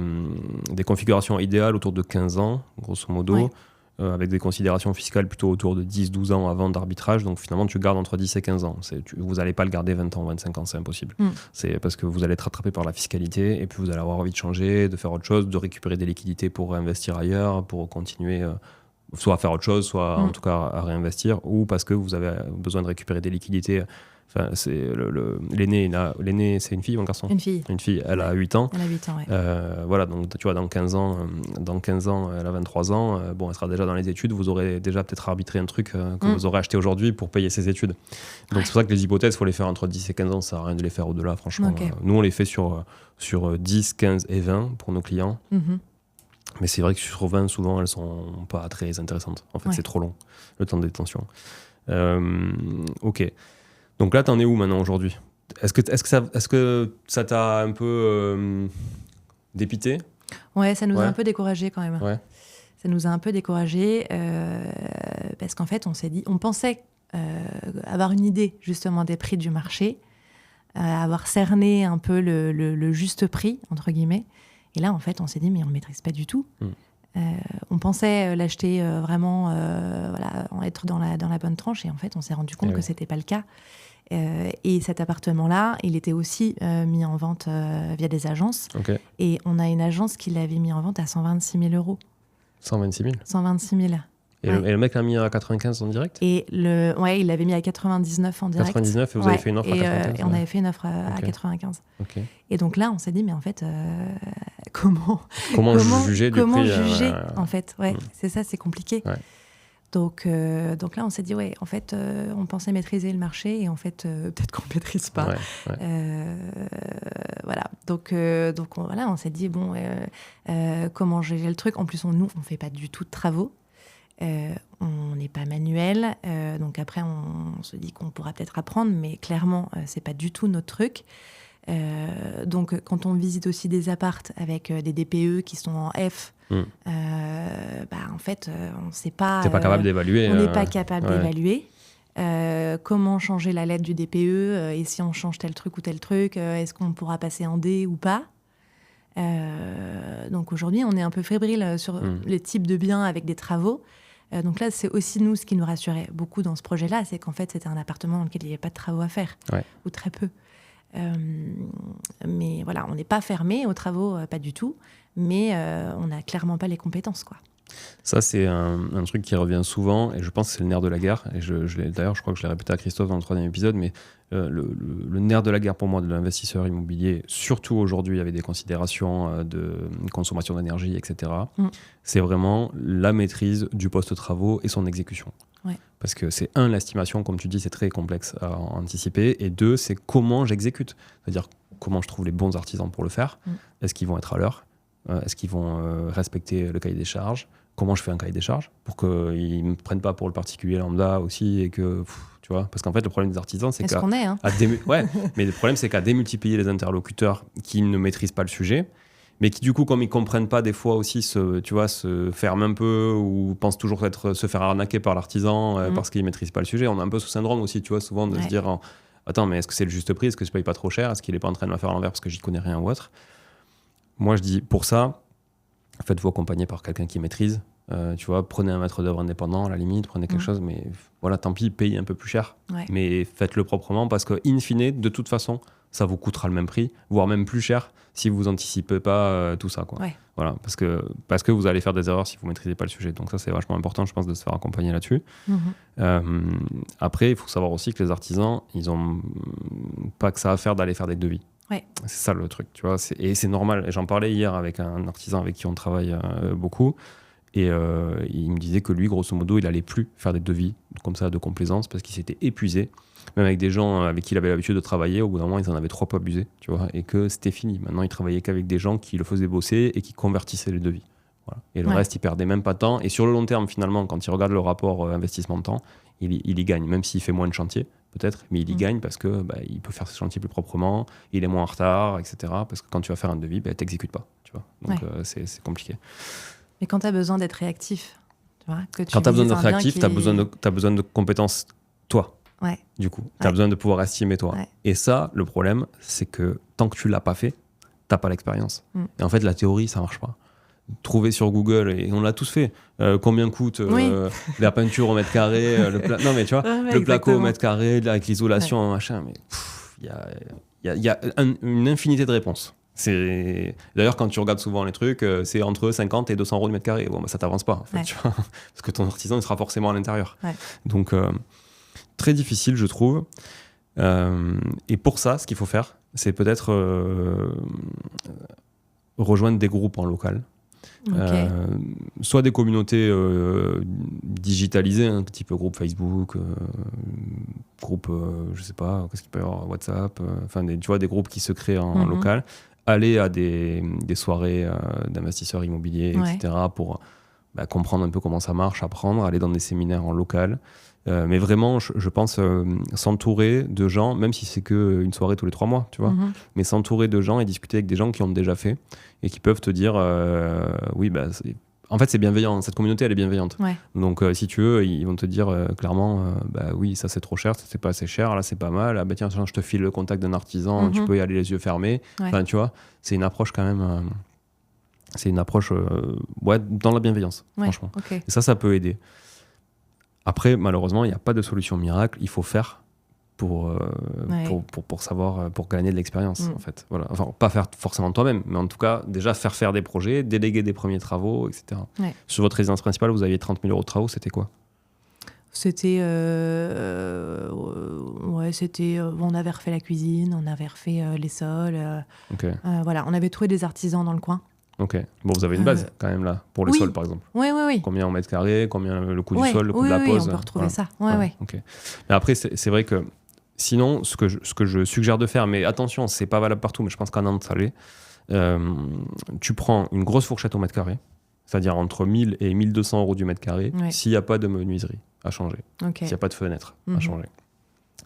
[SPEAKER 2] configurations idéales autour de 15 ans, grosso modo. Avec des considérations fiscales plutôt autour de 10-12 ans avant d'arbitrage. Donc finalement, tu gardes entre 10 et 15 ans. Vous n'allez pas le garder 20 ans, 25 ans, c'est impossible. C'est parce que vous allez être rattrapé par la fiscalité et puis vous allez avoir envie de changer, de faire autre chose, de récupérer des liquidités pour réinvestir ailleurs, pour continuer soit à faire autre chose, soit en tout cas à réinvestir, ou parce que vous avez besoin de récupérer des liquidités. Enfin, l'aîné, c'est une fille ou un garçon ?
[SPEAKER 1] Une fille.
[SPEAKER 2] Une fille, elle a 8 ans.
[SPEAKER 1] Elle a 8 ans,
[SPEAKER 2] voilà, donc tu vois, dans 15 ans, elle a 23 ans, elle sera déjà dans les études, vous aurez déjà peut-être arbitré un truc que vous aurez acheté aujourd'hui pour payer ses études. Donc c'est pour ça que les hypothèses, il faut les faire entre 10 et 15 ans, ça sert à rien de les faire au-delà, franchement. Nous, on les fait sur 10, 15 et 20 pour nos clients. Mais c'est vrai que sur 20, souvent, elles sont pas très intéressantes. En fait, c'est trop long, le temps de détention. Ok. Donc là, t'en es où maintenant aujourd'hui ? Est-ce que ça t'a un peu dépité ?
[SPEAKER 1] Ouais, ça nous a un peu découragés quand même. Ça nous a un peu découragés parce qu'en fait, on pensait avoir une idée justement des prix du marché, avoir cerné un peu le juste prix, entre guillemets. Et là, en fait, on s'est dit, mais on ne maîtrise pas du tout. On pensait l'acheter vraiment, être dans la bonne tranche. Et en fait, on s'est rendu compte que ce n'était pas le cas. Et cet appartement-là, il était aussi mis en vente via des agences. Et on a une agence qui l'avait mis en vente à 126 000 euros.
[SPEAKER 2] 126 000 ?
[SPEAKER 1] 126 000.
[SPEAKER 2] Et le mec l'a mis à 95 en direct ?
[SPEAKER 1] Et il l'avait mis à 99 en direct.
[SPEAKER 2] 99 et vous avez fait une offre à 95
[SPEAKER 1] et on avait fait une offre à 95. Et donc là, on s'est dit, mais en fait, comment juger du prix en fait, c'est ça, c'est compliqué. Donc là, on s'est dit, en fait, on pensait maîtriser le marché et en fait, peut-être qu'on ne maîtrise pas. Voilà. Donc on s'est dit, comment gérer le truc ? En plus, nous, on ne fait pas du tout de travaux. On n'est pas manuel. Donc après, on se dit qu'on pourra peut-être apprendre, mais clairement, ce n'est pas du tout notre truc. Donc quand on visite aussi des appartes avec des DPE qui sont en F, en fait, on ne sait pas.
[SPEAKER 2] T'es pas capable d'évaluer.
[SPEAKER 1] On n'est pas capable d'évaluer. Comment changer la lettre du DPE et si on change tel truc ou tel truc, est-ce qu'on pourra passer en D ou pas? Donc aujourd'hui, on est un peu fébrile sur les types de biens avec des travaux. Donc là, c'est aussi nous ce qui nous rassurait beaucoup dans ce projet-là, c'est qu'en fait, c'était un appartement dans lequel il n'y avait pas de travaux à faire, ou très peu. Mais voilà, on n'est pas fermé aux travaux, pas du tout, mais on n'a clairement pas les compétences, quoi.
[SPEAKER 2] Ça, c'est un truc qui revient souvent, et je pense que c'est le nerf de la guerre. Et d'ailleurs, je crois que je l'ai répété à Christophe dans le 3e épisode, mais le nerf de la guerre pour moi de l'investisseur immobilier, surtout aujourd'hui avec des considérations de consommation d'énergie, etc., c'est vraiment la maîtrise du poste travaux et son exécution.
[SPEAKER 1] Ouais.
[SPEAKER 2] Parce que c'est l'estimation, comme tu dis, c'est très complexe à anticiper, et 2, c'est comment j'exécute. C'est-à-dire comment je trouve les bons artisans pour le faire. Est-ce qu'ils vont être à l'heure? Est-ce qu'ils vont respecter le cahier des charges? Comment je fais un cahier des charges pour qu'ils ne me prennent pas pour le particulier lambda aussi et que, tu vois, parce qu'en fait, le problème des artisans, c'est mais le problème, c'est qu'à démultiplier les interlocuteurs qui ne maîtrisent pas le sujet, mais qui, du coup, comme ils ne comprennent pas des fois aussi, se ferment un peu ou pensent toujours se faire arnaquer par l'artisan parce qu'ils ne maîtrisent pas le sujet. On a un peu ce syndrome aussi, tu vois, souvent de se dire, attends, mais est-ce que c'est le juste prix? Est-ce que je ne paye pas trop cher? Est-ce qu'il n'est pas en train de me faire à l'envers parce que j'y connais rien ou autre? Moi, je dis, pour ça, faites-vous accompagner par quelqu'un qui maîtrise. Tu vois, prenez un maître d'œuvre indépendant, à la limite, prenez quelque chose, mais voilà, tant pis, payez un peu plus cher. Mais faites-le proprement parce que, in fine, de toute façon, ça vous coûtera le même prix, voire même plus cher si vous anticipez pas tout ça, quoi. Voilà, parce que vous allez faire des erreurs si vous maîtrisez pas le sujet. Donc ça, c'est vachement important, je pense, de se faire accompagner là-dessus. Après, il faut savoir aussi que les artisans, ils ont pas que ça à faire d'aller faire des devis. C'est ça le truc, tu vois. Et c'est normal. Et j'en parlais hier avec un artisan avec qui on travaille beaucoup. Et il me disait que lui, grosso modo, il allait plus faire des devis comme ça de complaisance parce qu'il s'était épuisé. Même avec des gens avec qui il avait l'habitude de travailler, au bout d'un moment, ils en avaient trop abusé, tu vois. Et que c'était fini. Maintenant, il travaillait qu'avec des gens qui le faisaient bosser et qui convertissaient les devis. Voilà. Et le reste, il perdait même pas de temps. Et sur le long terme, finalement, quand il regarde le rapport investissement de temps, il y gagne, même s'il fait moins de chantier. Peut-être, mais il y gagne parce que il peut faire ses chantiers plus proprement, il est moins en retard, etc. Parce que quand tu vas faire un devis, t'exécutes pas, tu vois. Donc c'est compliqué.
[SPEAKER 1] Mais quand tu as besoin d'être réactif, tu vois,
[SPEAKER 2] quand tu as besoin d'être réactif, tu as besoin de compétences, toi. Du coup, tu as besoin de pouvoir estimer, toi. Et ça, le problème, c'est que tant que tu l'as pas fait, t'as pas l'expérience. Et en fait, la théorie, ça marche pas. Trouver sur Google, et on l'a tous fait, combien coûte la peinture au mètre carré, non mais tu vois, le placo au mètre carré, avec l'isolation, machin, mais il y a une infinité de réponses. D'ailleurs, quand tu regardes souvent les trucs, c'est entre 50 et 200 € du mètre carré. Bon, ça t'avance pas, en fait, tu vois, parce que ton artisan, il sera forcément à l'intérieur. Donc, très difficile, je trouve. Et pour ça, ce qu'il faut faire, c'est peut-être rejoindre des groupes en local. Soit des communautés digitalisées, un type groupe Facebook, groupe, je sais pas, qu'est-ce qu'il peut y avoir, WhatsApp, tu vois, des groupes qui se créent en local, aller à des soirées d'investisseurs immobiliers, etc., pour comprendre un peu comment ça marche, apprendre, aller dans des séminaires en local. Mais vraiment, je pense s'entourer de gens, même si c'est qu'une soirée tous les 3 mois, tu vois, mais s'entourer de gens et discuter avec des gens qui ont déjà fait et qui peuvent te dire en fait, c'est bienveillant. Cette communauté, elle est bienveillante. Donc, si tu veux, ils vont te dire clairement oui, ça c'est trop cher, ça c'est pas assez cher, là c'est pas mal. Ah, tiens, je te file le contact d'un artisan, tu peux y aller les yeux fermés. Enfin, tu vois, c'est une approche quand même. C'est une approche dans la bienveillance, franchement. Et ça peut aider. Après, malheureusement, il n'y a pas de solution miracle. Il faut faire pour savoir, pour gagner de l'expérience, en fait. Voilà. Enfin, pas faire forcément toi-même, mais en tout cas, déjà faire des projets, déléguer des premiers travaux, etc. Sur votre résidence principale, vous aviez 30 000 € de travaux, c'était quoi ?
[SPEAKER 1] C'était... on avait refait la cuisine, on avait refait les sols. Voilà, on avait trouvé des artisans dans le coin.
[SPEAKER 2] Ok. Bon, vous avez une base quand même là, pour les sols par exemple.
[SPEAKER 1] Oui.
[SPEAKER 2] Combien en mètre carré, combien le coût du sol, le coût de la pose.
[SPEAKER 1] Oui, on peut retrouver ça.
[SPEAKER 2] Okay. Mais après, c'est vrai que sinon, ce que je suggère de faire, mais attention, c'est pas valable partout, mais je pense qu'à Nantes, ça l'est. Tu prends une grosse fourchette au mètre carré, c'est-à-dire entre 1000 et 1200 € du mètre carré, s'il n'y a pas de menuiserie à changer, s'il n'y a pas de fenêtre à changer.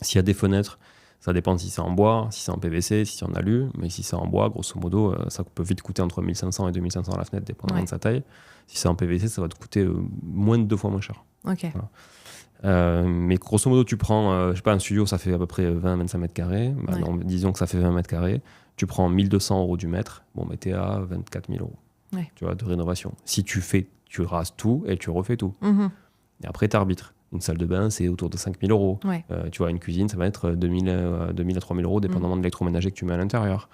[SPEAKER 2] S'il y a des fenêtres, Ça dépend si c'est en bois, si c'est en PVC, si c'est en alu. Mais si c'est en bois, grosso modo, ça peut vite coûter entre 1500 et 2500 à la fenêtre, dépendamment de sa taille. Si c'est en PVC, ça va te coûter moins de 2 fois moins cher.
[SPEAKER 1] Ok.
[SPEAKER 2] Voilà. Mais grosso modo, tu prends, je sais pas, un studio, ça fait à peu près 20-25 mètres carrés. Bah, non, disons que ça fait 20 mètres carrés. Tu prends 1 200 € du mètre. Bon, mais t'es à 24 000 €. Tu vois, de rénovation. Si tu rases tout et tu refais tout. Et après, tu arbitres. Une salle de bain, c'est autour de 5 000 €. Tu vois, une cuisine, ça va être 2 000 à 3 000 €, dépendamment de l'électroménager que tu mets à l'intérieur.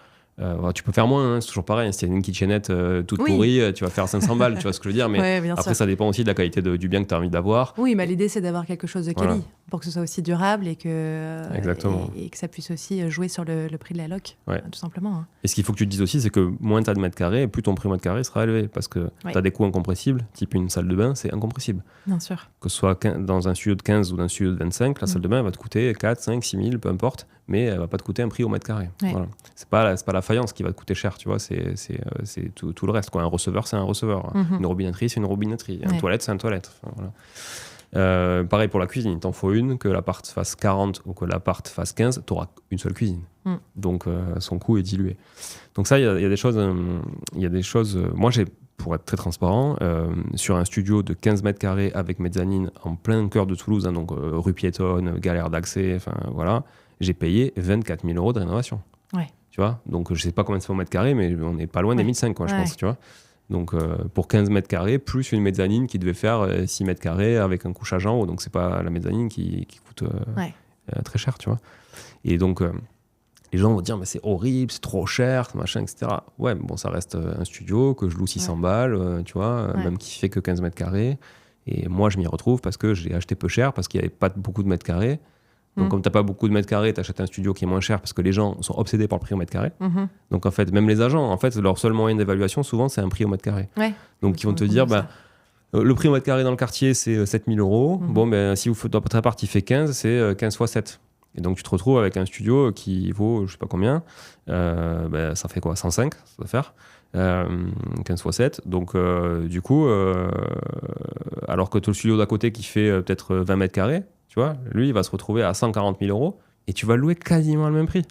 [SPEAKER 2] Tu peux faire moins, hein, c'est toujours pareil. Si tu as une kitchenette toute pourrie, tu vas faire 500 balles, tu vois ce que je veux dire. Mais après, ça dépend aussi de la qualité du bien que tu as envie d'avoir.
[SPEAKER 1] Oui, mais l'idée, c'est d'avoir quelque chose de quali pour que ce soit aussi durable et que ça puisse aussi jouer sur le prix de la loc, tout simplement. Hein.
[SPEAKER 2] Et ce qu'il faut que tu te dises aussi, c'est que moins tu as de mètres carrés, plus ton prix au mètre carré sera élevé. Parce que tu as des coûts incompressibles, type une salle de bain, c'est incompressible.
[SPEAKER 1] Bien sûr.
[SPEAKER 2] Que ce soit dans un studio de 15 ou dans un studio de 25, la salle de bain elle va te coûter 4, 5, 6 000, peu importe. Mais elle va pas te coûter un prix au mètre carré. Voilà. C'est pas la faïence qui va te coûter cher, tu vois, c'est tout le reste, quoi. Un receveur, c'est un receveur. Une robinetterie, c'est une robinetterie. Une toilette, c'est une toilette. Enfin, voilà. Pareil pour la cuisine, il t'en faut une, que l'appart fasse 40 ou que l'appart fasse 15, tu auras une seule cuisine. Donc son coût est dilué. Donc ça, il y a des choses. Moi, pour être très transparent, sur un studio de 15 mètres carrés avec mezzanine en plein cœur de Toulouse, hein, donc rue piétonne, galère d'accès, enfin voilà. J'ai payé 24 000 € de rénovation. Tu vois, donc je sais pas combien ça fait au mètre carré, mais on n'est pas loin des 1500, quoi, je pense, tu vois. Donc pour 15 mètres carrés, plus une mezzanine qui devait faire 6 mètres carrés avec un couchage en haut. Donc c'est pas la mezzanine qui coûte très cher, tu vois. Et donc les gens vont dire, mais c'est horrible, c'est trop cher, machin, etc. Ouais, bon, ça reste un studio que je loue 600 balles, tu vois, même qui fait que 15 mètres carrés. Et moi, je m'y retrouve parce que j'ai acheté peu cher, parce qu'il n'y avait pas beaucoup de mètres carrés. Donc, comme tu n'as pas beaucoup de mètres carrés, tu achètes un studio qui est moins cher parce que les gens sont obsédés par le prix au mètre carré. Donc, en fait, même les agents, en fait, leur seul moyen d'évaluation, souvent, c'est un prix au mètre carré. Donc, ils vont te dire, le prix au mètre carré dans le quartier, c'est 7 000 €. Bon, ben, si votre appart, il fait 15, c'est 15 fois 7. Et donc, tu te retrouves avec un studio qui vaut, je sais pas combien. Ça fait quoi, 105, ça doit faire 15 fois 7. Donc, du coup, alors que tu as le studio d'à côté qui fait peut-être 20 mètres carrés, tu vois, lui, il va se retrouver à 140 000 € et tu vas louer quasiment le même prix.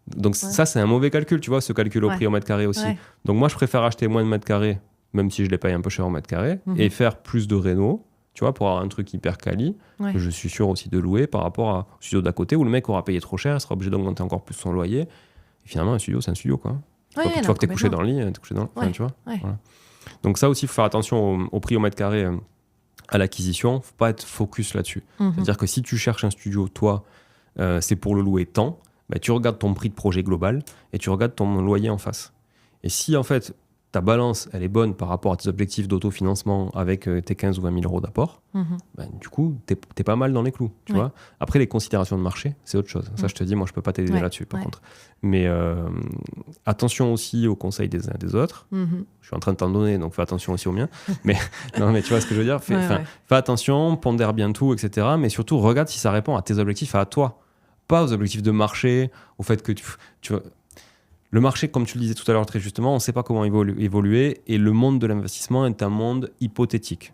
[SPEAKER 2] Donc, ça, c'est un mauvais calcul, tu vois, ce calcul au prix au mètre carré aussi. Donc, moi, je préfère acheter moins de mètres carrés, même si je les paye un peu cher au mètre carré, et faire plus de réno, tu vois, pour avoir un truc hyper quali, que je suis sûr aussi de louer par rapport au studio d'à côté où le mec aura payé trop cher, il sera obligé d'augmenter encore plus son loyer. Et finalement, un studio, c'est un studio, quoi. Une fois que tu es couché dans le lit, tu es couché dans le lit, tu vois. Voilà. Donc, ça aussi, il faut faire attention au prix au mètre carré. À l'acquisition, faut pas être focus là-dessus. C'est-à-dire que si tu cherches un studio, toi, c'est pour le louer tant, bah, tu regardes ton prix de projet global et tu regardes ton loyer en face. Et si en fait ta balance elle est bonne par rapport à tes objectifs d'autofinancement avec tes 15 ou 20 000 € d'apport, bah, du coup, t'es pas mal dans les clous. Tu vois. Après, les considérations de marché, c'est autre chose. Ça, je te dis, moi, je peux pas t'aider là-dessus, par contre. Mais attention aussi aux conseils des uns et des autres. Je suis en train de t'en donner, donc fais attention aussi aux miens. Mais, non, mais tu vois ce que je veux dire. Fais attention, pondère bien tout, etc. Mais surtout, regarde si ça répond à tes objectifs, à toi. Pas aux objectifs de marché, au fait que tu vois. Le marché, comme tu le disais tout à l'heure très justement, on ne sait pas comment évoluer et le monde de l'investissement est un monde hypothétique.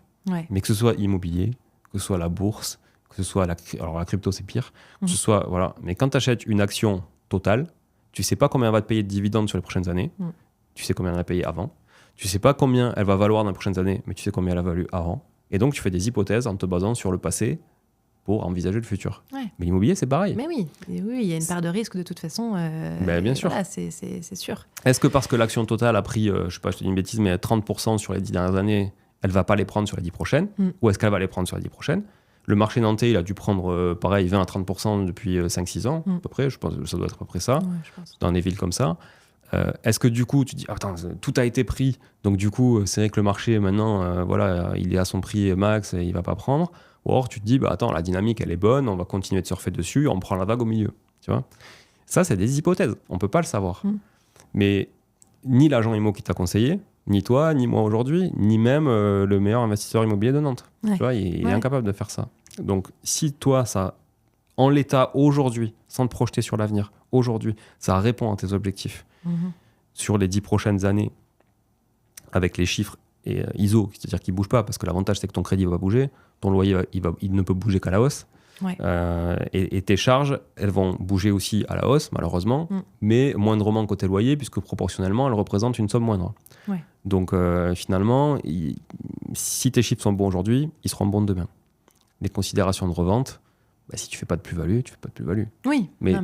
[SPEAKER 2] Mais que ce soit immobilier, que ce soit la bourse, que ce soit alors la crypto c'est pire, que ce soit voilà. Mais quand tu achètes une action Total, tu ne sais pas combien elle va te payer de dividendes sur les prochaines années. Tu sais combien elle a payé avant. Tu ne sais pas combien elle va valoir dans les prochaines années, mais tu sais combien elle a valu avant. Et donc tu fais des hypothèses en te basant sur le passé pour envisager le futur. Mais l'immobilier, c'est pareil.
[SPEAKER 1] Mais oui, il y a une part de risque de toute façon.
[SPEAKER 2] Bien sûr.
[SPEAKER 1] Voilà, c'est sûr.
[SPEAKER 2] Est-ce que parce que l'action Total a pris, je sais pas, je te dis une bêtise, mais 30% sur les 10 dernières années, elle va pas les prendre sur les 10 prochaines, ou est-ce qu'elle va les prendre sur les 10 prochaines? Le marché nantais, il a dû prendre pareil 20 à 30% depuis 5-6 ans, à peu près. Je pense que ça doit être à peu près ça, dans des villes comme ça. Est-ce que du coup, tu dis, attends, tout a été pris, donc du coup, c'est vrai que le marché, maintenant, voilà, il est à son prix max et il va pas prendre. Ou alors tu te dis, attends, la dynamique, elle est bonne, on va continuer de surfer dessus, on prend la vague au milieu. Tu vois, ça, c'est des hypothèses. On ne peut pas le savoir. Mais ni l'agent IMO qui t'a conseillé, ni toi, ni moi aujourd'hui, ni même le meilleur investisseur immobilier de Nantes. Tu vois, il est incapable de faire ça. Donc, si toi, ça, en l'état aujourd'hui, sans te projeter sur l'avenir, aujourd'hui, ça répond à tes objectifs sur les 10 prochaines années, avec les chiffres ISO, c'est-à-dire qu'il ne bouge pas, parce que l'avantage, c'est que ton crédit va bouger, ton loyer, il ne peut bouger qu'à la hausse.
[SPEAKER 1] Ouais.
[SPEAKER 2] Et tes charges, elles vont bouger aussi à la hausse, malheureusement, mais moindrement côté loyer, puisque proportionnellement, elles représentent une somme moindre.
[SPEAKER 1] Ouais.
[SPEAKER 2] Donc, finalement, si tes chiffres sont bons aujourd'hui, ils seront bons demain. Les considérations de revente, si tu fais pas de plus-value, tu fais pas de plus-value.
[SPEAKER 1] Oui, mais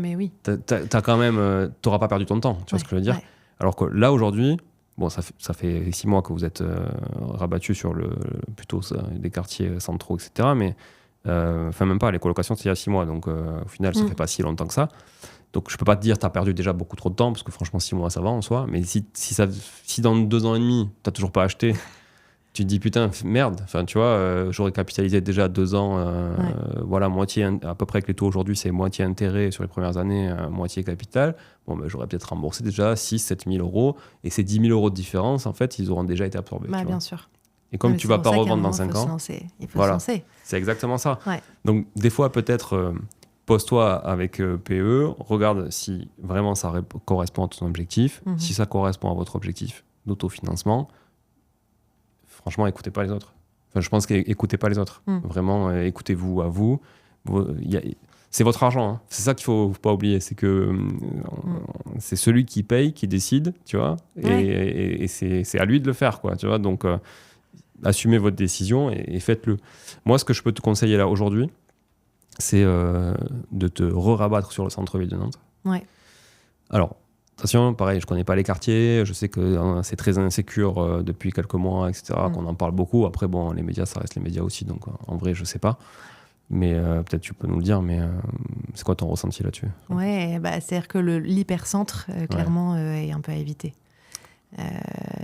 [SPEAKER 2] t'as quand même, t'auras pas perdu ton temps, tu vois ce que je veux dire. Alors que là, aujourd'hui, bon, ça fait 6 mois que vous êtes rabattu sur plutôt des quartiers centraux, etc. Mais même pas, les colocations, c'est il y a 6 mois. Donc, au final, ça fait pas si longtemps que ça. Donc, je peux pas te dire, tu as perdu déjà beaucoup trop de temps, parce que franchement, 6 mois, ça va en soi. Mais si dans 2 ans et demi, tu n'as toujours pas acheté, tu te dis, putain, merde. Enfin, tu vois, j'aurais capitalisé déjà 2 ans. Voilà, moitié, à peu près avec les taux aujourd'hui, c'est moitié intérêt sur les premières années, moitié capital. Bon, j'aurais peut-être remboursé déjà 6 000 à 7 000 euros. Et ces 10 000 euros de différence, en fait, ils auront déjà été absorbés.
[SPEAKER 1] Bien sûr.
[SPEAKER 2] Et comme tu vas pas revendre dans 5 ans,
[SPEAKER 1] il faut se lancer.
[SPEAKER 2] C'est exactement ça.
[SPEAKER 1] Ouais.
[SPEAKER 2] Donc, des fois, peut-être, pose-toi avec PE, regarde si vraiment ça correspond à ton objectif. Si ça correspond à votre objectif d'autofinancement, franchement, écoutez pas les autres. Enfin, je pense qu'écoutez pas les autres. Vraiment, écoutez-vous à vous. C'est votre argent. Hein. C'est ça qu'il faut pas oublier. C'est que c'est celui qui paye, qui décide, tu vois. Et c'est à lui de le faire, quoi. Tu vois. Donc, assumez votre décision et faites-le. Moi, ce que je peux te conseiller là aujourd'hui, c'est de te rabattre sur le centre-ville de Nantes.
[SPEAKER 1] Ouais.
[SPEAKER 2] Alors, attention, pareil, je connais pas les quartiers, je sais que c'est très insécure depuis quelques mois, etc., qu'on en parle beaucoup. Après, bon, les médias, ça reste les médias aussi, donc en vrai, je sais pas. Mais peut-être tu peux nous le dire, mais c'est quoi ton ressenti là-dessus ?
[SPEAKER 1] Ouais, c'est-à-dire que l'hypercentre, clairement, est un peu à éviter.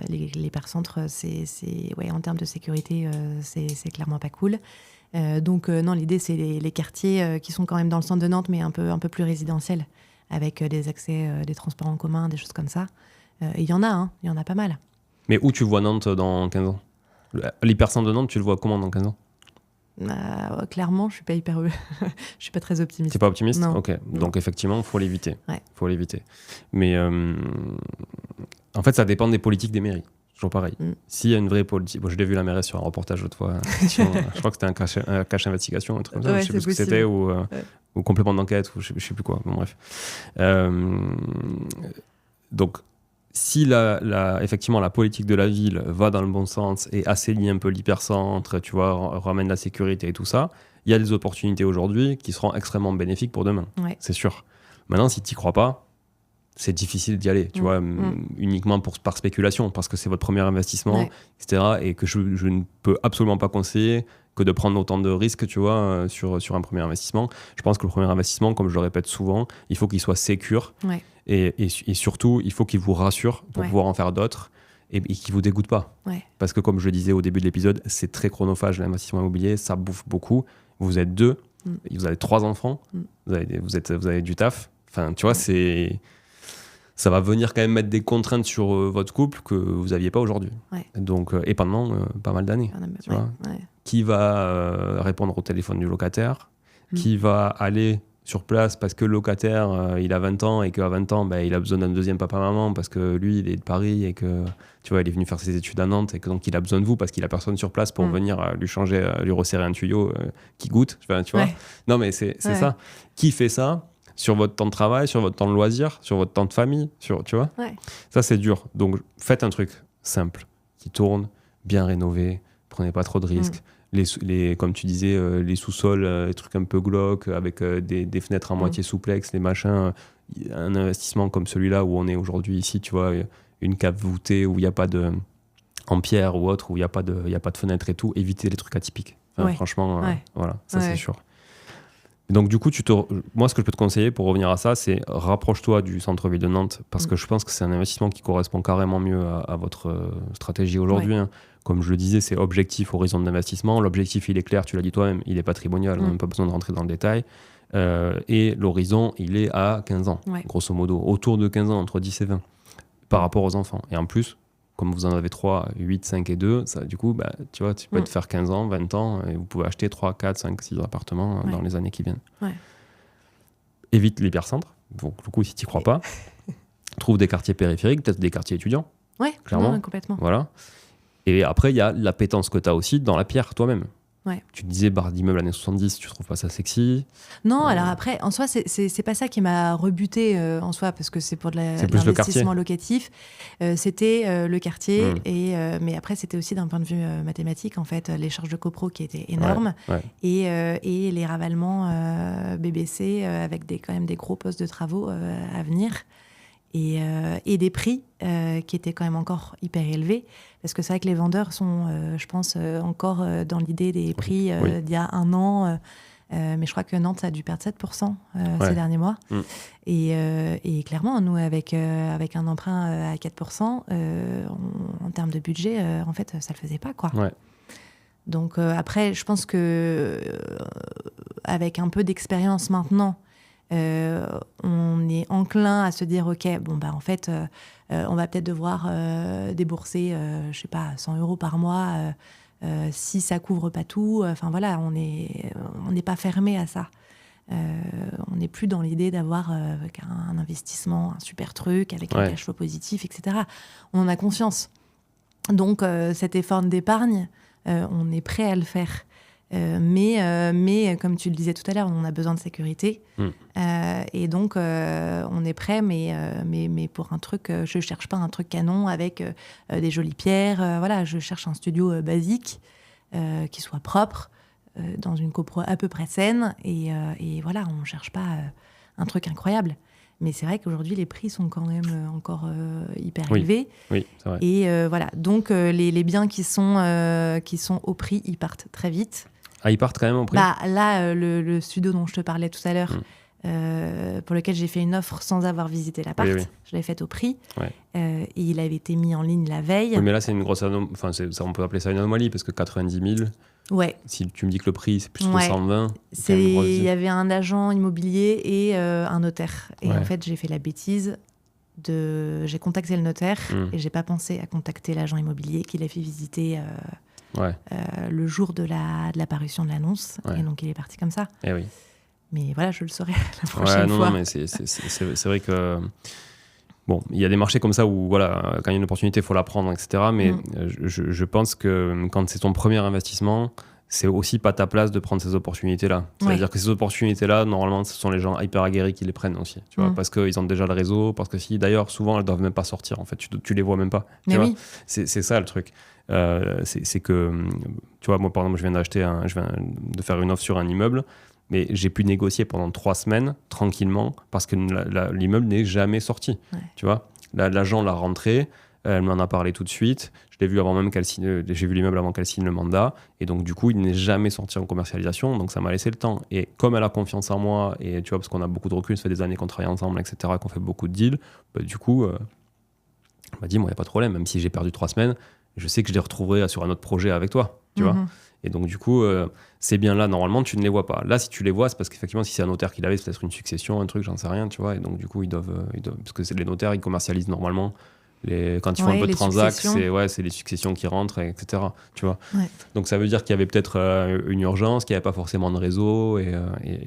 [SPEAKER 1] L'hypercentre, en termes de sécurité, c'est clairement pas cool. Donc, non, l'idée, c'est les quartiers qui sont quand même dans le centre de Nantes, mais un peu plus résidentiels, avec des accès, des transports en commun, des choses comme ça. Il y en a pas mal.
[SPEAKER 2] Mais où tu vois Nantes dans 15 ans ? L'hypercentre de Nantes, tu le vois comment dans 15 ans ?
[SPEAKER 1] Clairement, je suis pas très optimiste.
[SPEAKER 2] T'es pas optimiste ?
[SPEAKER 1] Non.
[SPEAKER 2] Ok.
[SPEAKER 1] Non.
[SPEAKER 2] Donc effectivement, faut l'éviter.
[SPEAKER 1] Ouais.
[SPEAKER 2] Faut l'éviter. Mais en fait, ça dépend des politiques des mairies. Toujours pareil. S'il y a une vraie politique, je l'ai vu la mairesse sur un reportage l'autre fois. Je crois que c'était un cache investigation, un truc comme ça. Je sais plus ce que c'était ou complément d'enquête ou je sais plus quoi. Bon, bref. Donc si effectivement la politique de la ville va dans le bon sens et assainit un peu l'hypercentre, tu vois, ramène la sécurité et tout ça, il y a des opportunités aujourd'hui qui seront extrêmement bénéfiques pour demain. Ouais. C'est sûr. Maintenant, si tu n'y crois pas, c'est difficile d'y aller, tu vois, uniquement par spéculation, parce que c'est votre premier investissement, etc. Et que je ne peux absolument pas conseiller que de prendre autant de risques, tu vois, sur un premier investissement. Je pense que le premier investissement, comme je le répète souvent, il faut qu'il soit sécure. Ouais. Et surtout, il faut qu'il vous rassure pour pouvoir en faire d'autres et qu'il ne vous dégoûte pas. Ouais. Parce que comme je le disais au début de l'épisode, c'est très chronophage l'investissement immobilier, ça bouffe beaucoup. Vous êtes 2, vous avez 3 enfants, vous avez du taf. Enfin, tu vois, ça va venir quand même mettre des contraintes sur votre couple que vous n'aviez pas aujourd'hui. Ouais. Donc, et pendant pas mal d'années. Tu vois. Ouais. Qui va répondre au téléphone du locataire, qui va aller sur place parce que le locataire, il a 20 ans et qu'à 20 ans, il a besoin d'un deuxième papa-maman parce que lui, il est de Paris et que, tu vois, il est venu faire ses études à Nantes et que donc il a besoin de vous parce qu'il a personne sur place pour venir lui changer, lui resserrer un tuyau qui goûte, enfin, tu vois. Non, mais c'est ça. Qui fait ça sur votre temps de travail, sur votre temps de loisir, sur votre temps de famille, tu vois. Ça, c'est dur. Donc, faites un truc simple, qui tourne, bien rénové, prenez pas trop de risques. Comme tu disais, les sous-sols, les trucs un peu glauques, avec des fenêtres en moitié souplex, les machins, un investissement comme celui-là où on est aujourd'hui ici, tu vois, une cave voûtée où il n'y a pas en pierre ou autre, où il n'y a pas de fenêtre et tout, évitez les trucs atypiques. Enfin, franchement, voilà, ça c'est sûr. Donc du coup, moi ce que je peux te conseiller pour revenir à ça, c'est rapproche-toi du centre-ville de Nantes parce que je pense que c'est un investissement qui correspond carrément mieux à votre stratégie aujourd'hui. Hein. Comme je le disais, c'est objectif, horizon d'investissement. L'objectif, il est clair, tu l'as dit toi-même, il est patrimonial, on n'a même pas besoin de rentrer dans le détail. Et l'horizon, il est à 15 ans, grosso modo, autour de 15 ans, entre 10 et 20, par rapport aux enfants. Et en plus, comme vous en avez 3, 8, 5 et 2, ça, du coup, tu vois, tu peux te faire 15 ans, 20 ans, et vous pouvez acheter 3, 4, 5, 6 appartements dans les années qui viennent. Ouais. Évite l'hypercentre. Donc, du coup, si tu n'y crois pas, trouve des quartiers périphériques, peut-être des quartiers étudiants.
[SPEAKER 1] Oui, clairement. Complètement.
[SPEAKER 2] Voilà. Et après, il y a l'appétence que tu as aussi dans la pierre toi-même.
[SPEAKER 1] Ouais.
[SPEAKER 2] Tu disais barre d'immeuble années 70, tu trouves pas ça sexy?
[SPEAKER 1] Non, alors après, en soi, c'est pas ça qui m'a rebuté en soi, parce que c'est pour de l'investissement locatif. C'était le quartier, mais après, c'était aussi d'un point de vue mathématique, en fait, les charges de copro qui étaient énormes, et les ravalements BBC avec quand même des gros postes de travaux à venir. Et des prix qui étaient quand même encore hyper élevés. Parce que c'est vrai que les vendeurs sont, je pense, encore dans l'idée des prix d'il y a un an. Mais je crois que Nantes a dû perdre 7% ces derniers mois. Et clairement, nous, avec un emprunt à 4%, en termes de budget, en fait, ça ne le faisait pas, quoi.
[SPEAKER 2] Ouais.
[SPEAKER 1] Donc après, je pense que avec un peu d'expérience maintenant, on est enclin à se dire ok, bon bah en fait on va peut-être devoir débourser je sais pas 100 € par mois si ça couvre pas tout. Enfin voilà, on n'est pas fermé à ça. On n'est plus dans l'idée d'avoir un investissement, un super truc avec un cash flow positif, etc. On en a conscience. Donc cet effort d'épargne, on est prêt à le faire. Mais comme tu le disais tout à l'heure, on a besoin de sécurité. Et donc, on est prêt, mais pour un truc, je ne cherche pas un truc canon avec des jolies pierres. Voilà, je cherche un studio basique, qui soit propre, dans une copro à peu près saine. Et voilà, on ne cherche pas un truc incroyable. Mais c'est vrai qu'aujourd'hui, les prix sont quand même encore hyper élevés.
[SPEAKER 2] Oui, c'est vrai.
[SPEAKER 1] Et voilà, donc les biens qui sont au prix, ils partent très vite.
[SPEAKER 2] Ah, ils partent quand même au prix.
[SPEAKER 1] Bah, là, le studio dont je te parlais tout à l'heure, pour lequel j'ai fait une offre sans avoir visité l'appart, je l'ai faite au prix. Et il avait été mis en ligne la veille.
[SPEAKER 2] Oui, mais là, c'est une grosse anomalie. Enfin, on peut appeler ça une anomalie, parce que 90 000, si tu me dis que le prix, c'est plus 120,
[SPEAKER 1] il y avait un agent immobilier et un notaire. Et en fait, j'ai fait la bêtise j'ai contacté le notaire et j'ai pas pensé à contacter l'agent immobilier qui l'a fait visiter le jour de la parution de l'annonce. Et donc il est parti comme ça. Mais voilà, je le saurai la prochaine fois.
[SPEAKER 2] Non, mais c'est vrai que bon, il y a des marchés comme ça où voilà, quand il y a une opportunité, il faut la prendre, etc. Mais je pense que quand c'est ton premier investissement, c'est aussi pas ta place de prendre ces opportunités-là. C'est-à-dire que ces opportunités-là, normalement, ce sont les gens hyper aguerris qui les prennent aussi, tu vois, parce qu'ils ont déjà le réseau, parce que d'ailleurs, souvent, elles doivent même pas sortir, en fait, tu les vois même pas. Tu vois, c'est ça le truc. C'est que, tu vois, moi, par exemple, je viens de faire une offre sur un immeuble, mais j'ai pu négocier pendant 3 semaines, tranquillement, parce que l'immeuble n'est jamais sorti, tu vois. L'agent l'a rentré, elle m'en a parlé tout de suite. J'ai vu l'immeuble avant qu'elle signe le mandat. Et donc, du coup, il n'est jamais sorti en commercialisation. Donc, ça m'a laissé le temps. Et comme elle a confiance en moi, et tu vois, parce qu'on a beaucoup de recul, ça fait des années qu'on travaille ensemble, etc., qu'on fait beaucoup de deals, bah, du coup, elle m'a dit, moi, il n'y a pas de problème. Même si j'ai perdu 3 semaines, je sais que je les retrouverai sur un autre projet avec toi. Tu vois. Et donc, du coup, ces biens-là, normalement, tu ne les vois pas. Là, si tu les vois, c'est parce qu'effectivement, si c'est un notaire qui l'avait, c'est peut-être une succession, un truc, j'en sais rien, tu vois. Et donc, du coup, ils doivent parce que les notaires, ils commercialisent normalement. Quand ils font un peu de transac, c'est les successions qui rentrent, etc. Tu vois. Donc ça veut dire qu'il y avait peut-être une urgence, qu'il n'y avait pas forcément de réseau, et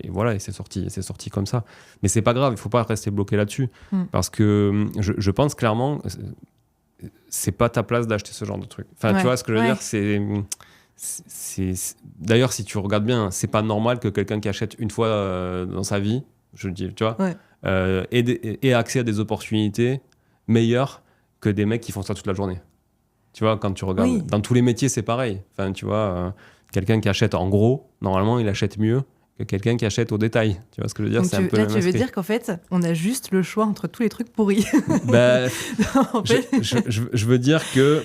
[SPEAKER 2] voilà, et c'est sorti comme ça. Mais c'est pas grave, il faut pas rester bloqué là-dessus, parce que je pense clairement, c'est pas ta place d'acheter ce genre de truc. Enfin, tu vois ce que je veux dire, d'ailleurs, si tu regardes bien, c'est pas normal que quelqu'un qui achète une fois dans sa vie, je dis, tu vois, ait accès à des opportunités meilleures que des mecs qui font ça toute la journée. Tu vois, quand tu regardes, dans tous les métiers, c'est pareil. Enfin, tu vois, quelqu'un qui achète en gros, normalement, il achète mieux que quelqu'un qui achète au détail. Tu vois ce que je veux dire?
[SPEAKER 1] Donc
[SPEAKER 2] c'est un peu
[SPEAKER 1] là, tu veux dire qu'en fait, on a juste le choix entre tous les trucs pourris.
[SPEAKER 2] Ben, en fait... je veux dire que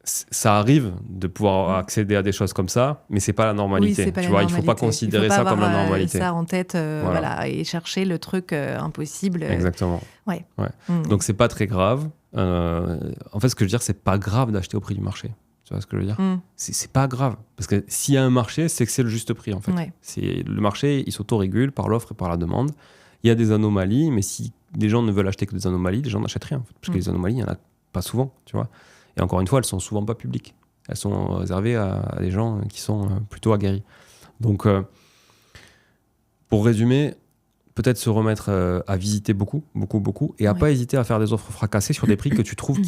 [SPEAKER 2] ça arrive de pouvoir accéder à des choses comme ça, mais c'est pas la normalité. Tu vois, il faut pas considérer ça comme la normalité.
[SPEAKER 1] Ça en tête, voilà, et chercher le truc impossible.
[SPEAKER 2] Exactement. Donc c'est pas très grave. En fait, ce que je veux dire, c'est pas grave d'acheter au prix du marché. Tu vois ce que je veux dire? C'est pas grave. Parce que s'il y a un marché, c'est que c'est le juste prix, en fait. Le marché, il s'autorégule par l'offre et par la demande. Il y a des anomalies, mais si les gens ne veulent acheter que des anomalies, les gens n'achètent rien. En fait, parce que les anomalies, il n'y en a pas souvent, tu vois. Et encore une fois, elles sont souvent pas publiques. Elles sont réservées à des gens qui sont plutôt aguerris. Donc, pour résumer, peut-être se remettre à visiter beaucoup, et à pas hésiter à faire des offres fracassées sur des prix que tu trouves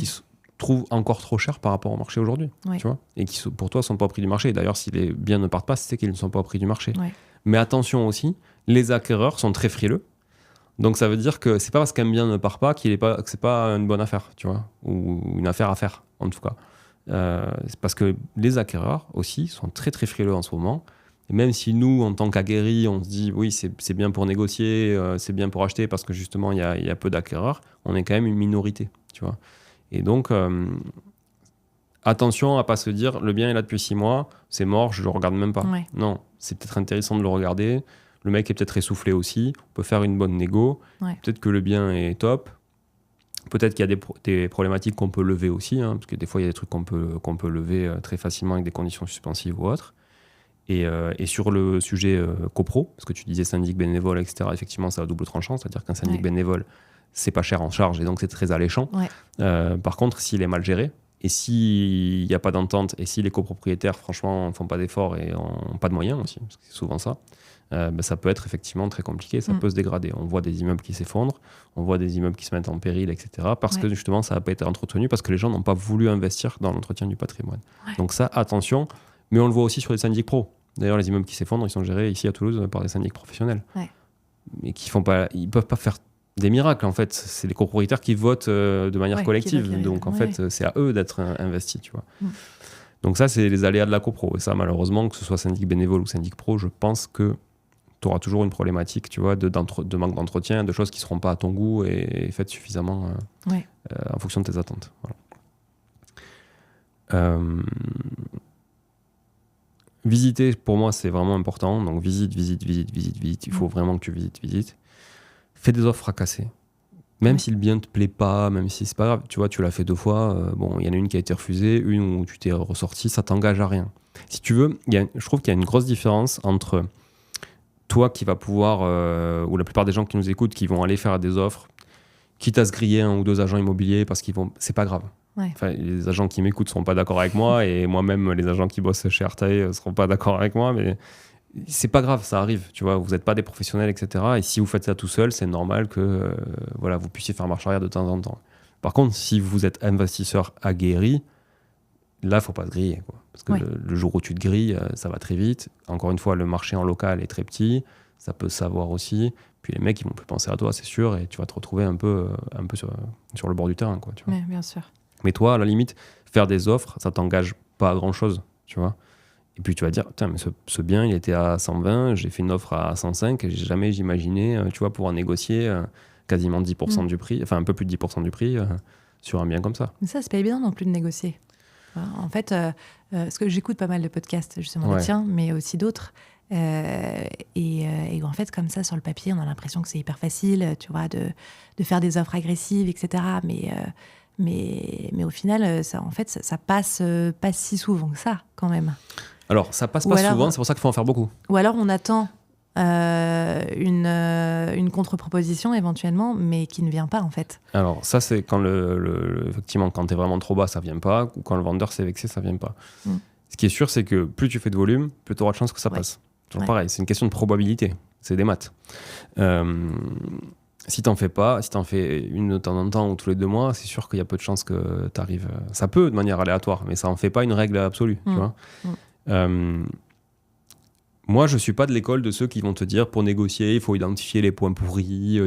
[SPEAKER 2] trouvent encore trop cher par rapport au marché aujourd'hui, tu vois, et qui pour toi sont pas au prix du marché. D'ailleurs, si les biens ne partent pas, c'est qu'ils ne sont pas au prix du marché. Mais attention aussi, les acquéreurs sont très frileux. Donc ça veut dire que c'est pas parce qu'un bien ne part pas que c'est pas une bonne affaire, tu vois, ou une affaire à faire en tout cas. C'est parce que les acquéreurs aussi sont très très frileux en ce moment. Et même si nous, en tant qu'aguerris, on se dit oui, c'est bien pour négocier, c'est bien pour acheter parce que justement il y a peu d'acquéreurs, on est quand même une minorité, tu vois. Et donc attention à pas se dire le bien est là depuis 6 mois, c'est mort, je le regarde même pas. Non, c'est peut-être intéressant de le regarder. Le mec est peut-être essoufflé aussi, on peut faire une bonne négo. Peut-être que le bien est top. Peut-être qu'il y a des problématiques qu'on peut lever aussi, hein, parce que des fois, il y a des trucs qu'on peut lever très facilement avec des conditions suspensives ou autres. Et sur le sujet copro, parce que tu disais syndic bénévole, etc., effectivement, c'est à double tranchant, c'est-à-dire qu'un syndic bénévole, c'est pas cher en charge et donc c'est très alléchant. Par contre, s'il est mal géré, et s'il n'y a pas d'entente, et si les copropriétaires, franchement, ne font pas d'efforts et n'ont pas de moyens aussi, parce que c'est souvent ça, ça peut être effectivement très compliqué, ça peut se dégrader. On voit des immeubles qui s'effondrent, on voit des immeubles qui se mettent en péril, etc. Parce que justement, ça n'a pas été entretenu, parce que les gens n'ont pas voulu investir dans l'entretien du patrimoine. Donc ça, attention, mais on le voit aussi sur les syndics pro. D'ailleurs, les immeubles qui s'effondrent, ils sont gérés ici à Toulouse par des syndics professionnels. Mais qui font pas, ils ne peuvent pas faire des miracles, en fait. C'est les copropriétaires qui votent de manière collective. Donc, en fait, c'est à eux d'être investis, tu vois. Donc ça, c'est les aléas de la copro. Et ça, malheureusement, que ce soit syndic bénévole ou syndic pro, je pense que tu auras toujours une problématique, tu vois, de manque d'entretien, de choses qui ne seront pas à ton goût et faites suffisamment en fonction de tes attentes. Voilà. Visiter, pour moi, c'est vraiment important. Donc, visite. Il faut vraiment que tu visites. Fais des offres fracassées. Même si le bien ne te plaît pas, même si c'est pas grave, tu vois, tu l'as fait 2 fois, il y en a une qui a été refusée, une où tu t'es ressorti, ça t'engage à rien. Si tu veux, je trouve qu'il y a une grosse différence entre toi qui vas pouvoir, ou la plupart des gens qui nous écoutent, qui vont aller faire des offres, quitte à se griller 1 ou 2 agents immobiliers, parce qu'ils vont, c'est pas grave. Enfin, les agents qui m'écoutent ne seront pas d'accord avec moi, et moi-même, les agents qui bossent chez Artae ne seront pas d'accord avec moi, mais c'est pas grave, ça arrive, tu vois, vous n'êtes pas des professionnels, etc. Et si vous faites ça tout seul, c'est normal que vous puissiez faire marche arrière de temps en temps. Par contre, si vous êtes investisseur aguerri, là, il ne faut pas se griller, quoi. Parce que le jour où tu te grilles, ça va très vite. Encore une fois, le marché en local est très petit, ça peut se savoir aussi. Puis les mecs, ils vont plus penser à toi, c'est sûr, et tu vas te retrouver un peu sur le bord du terrain, quoi, tu vois.
[SPEAKER 1] Mais bien sûr.
[SPEAKER 2] Mais toi, à la limite, faire des offres, ça t'engage pas à grand-chose, tu vois. Et puis tu vas dire, tiens, mais ce bien, il était à 120, j'ai fait une offre à 105, et jamais j'imaginais, tu vois, pouvoir négocier quasiment 10% du prix, enfin un peu plus de 10% du prix sur un bien comme ça.
[SPEAKER 1] Mais ça, c'est pas évident non plus de négocier. En fait, parce que j'écoute pas mal de podcasts, justement le tien, mais aussi d'autres. Et en fait, comme ça, sur le papier, on a l'impression que c'est hyper facile, tu vois, de faire des offres agressives, etc. Mais au final, ça passe pas si souvent que ça, quand même.
[SPEAKER 2] Alors, ça passe pas souvent, c'est pour ça qu'il faut en faire beaucoup.
[SPEAKER 1] Ou alors, on attend une contre-proposition, éventuellement, mais qui ne vient pas, en fait.
[SPEAKER 2] Alors, ça, c'est quand effectivement, quand t'es vraiment trop bas, ça vient pas, ou quand le vendeur s'est vexé, ça vient pas. Ce qui est sûr, c'est que plus tu fais de volume, plus tu auras de chances que ça passe. Toujours pareil, c'est une question de probabilité, c'est des maths. Si t'en fais pas, si t'en fais une de temps en temps ou tous les 2 mois, c'est sûr qu'il y a peu de chances que t'arrives. Ça peut de manière aléatoire, mais ça en fait pas une règle absolue, tu vois. Moi, je suis pas de l'école de ceux qui vont te dire pour négocier, il faut identifier les points pourris,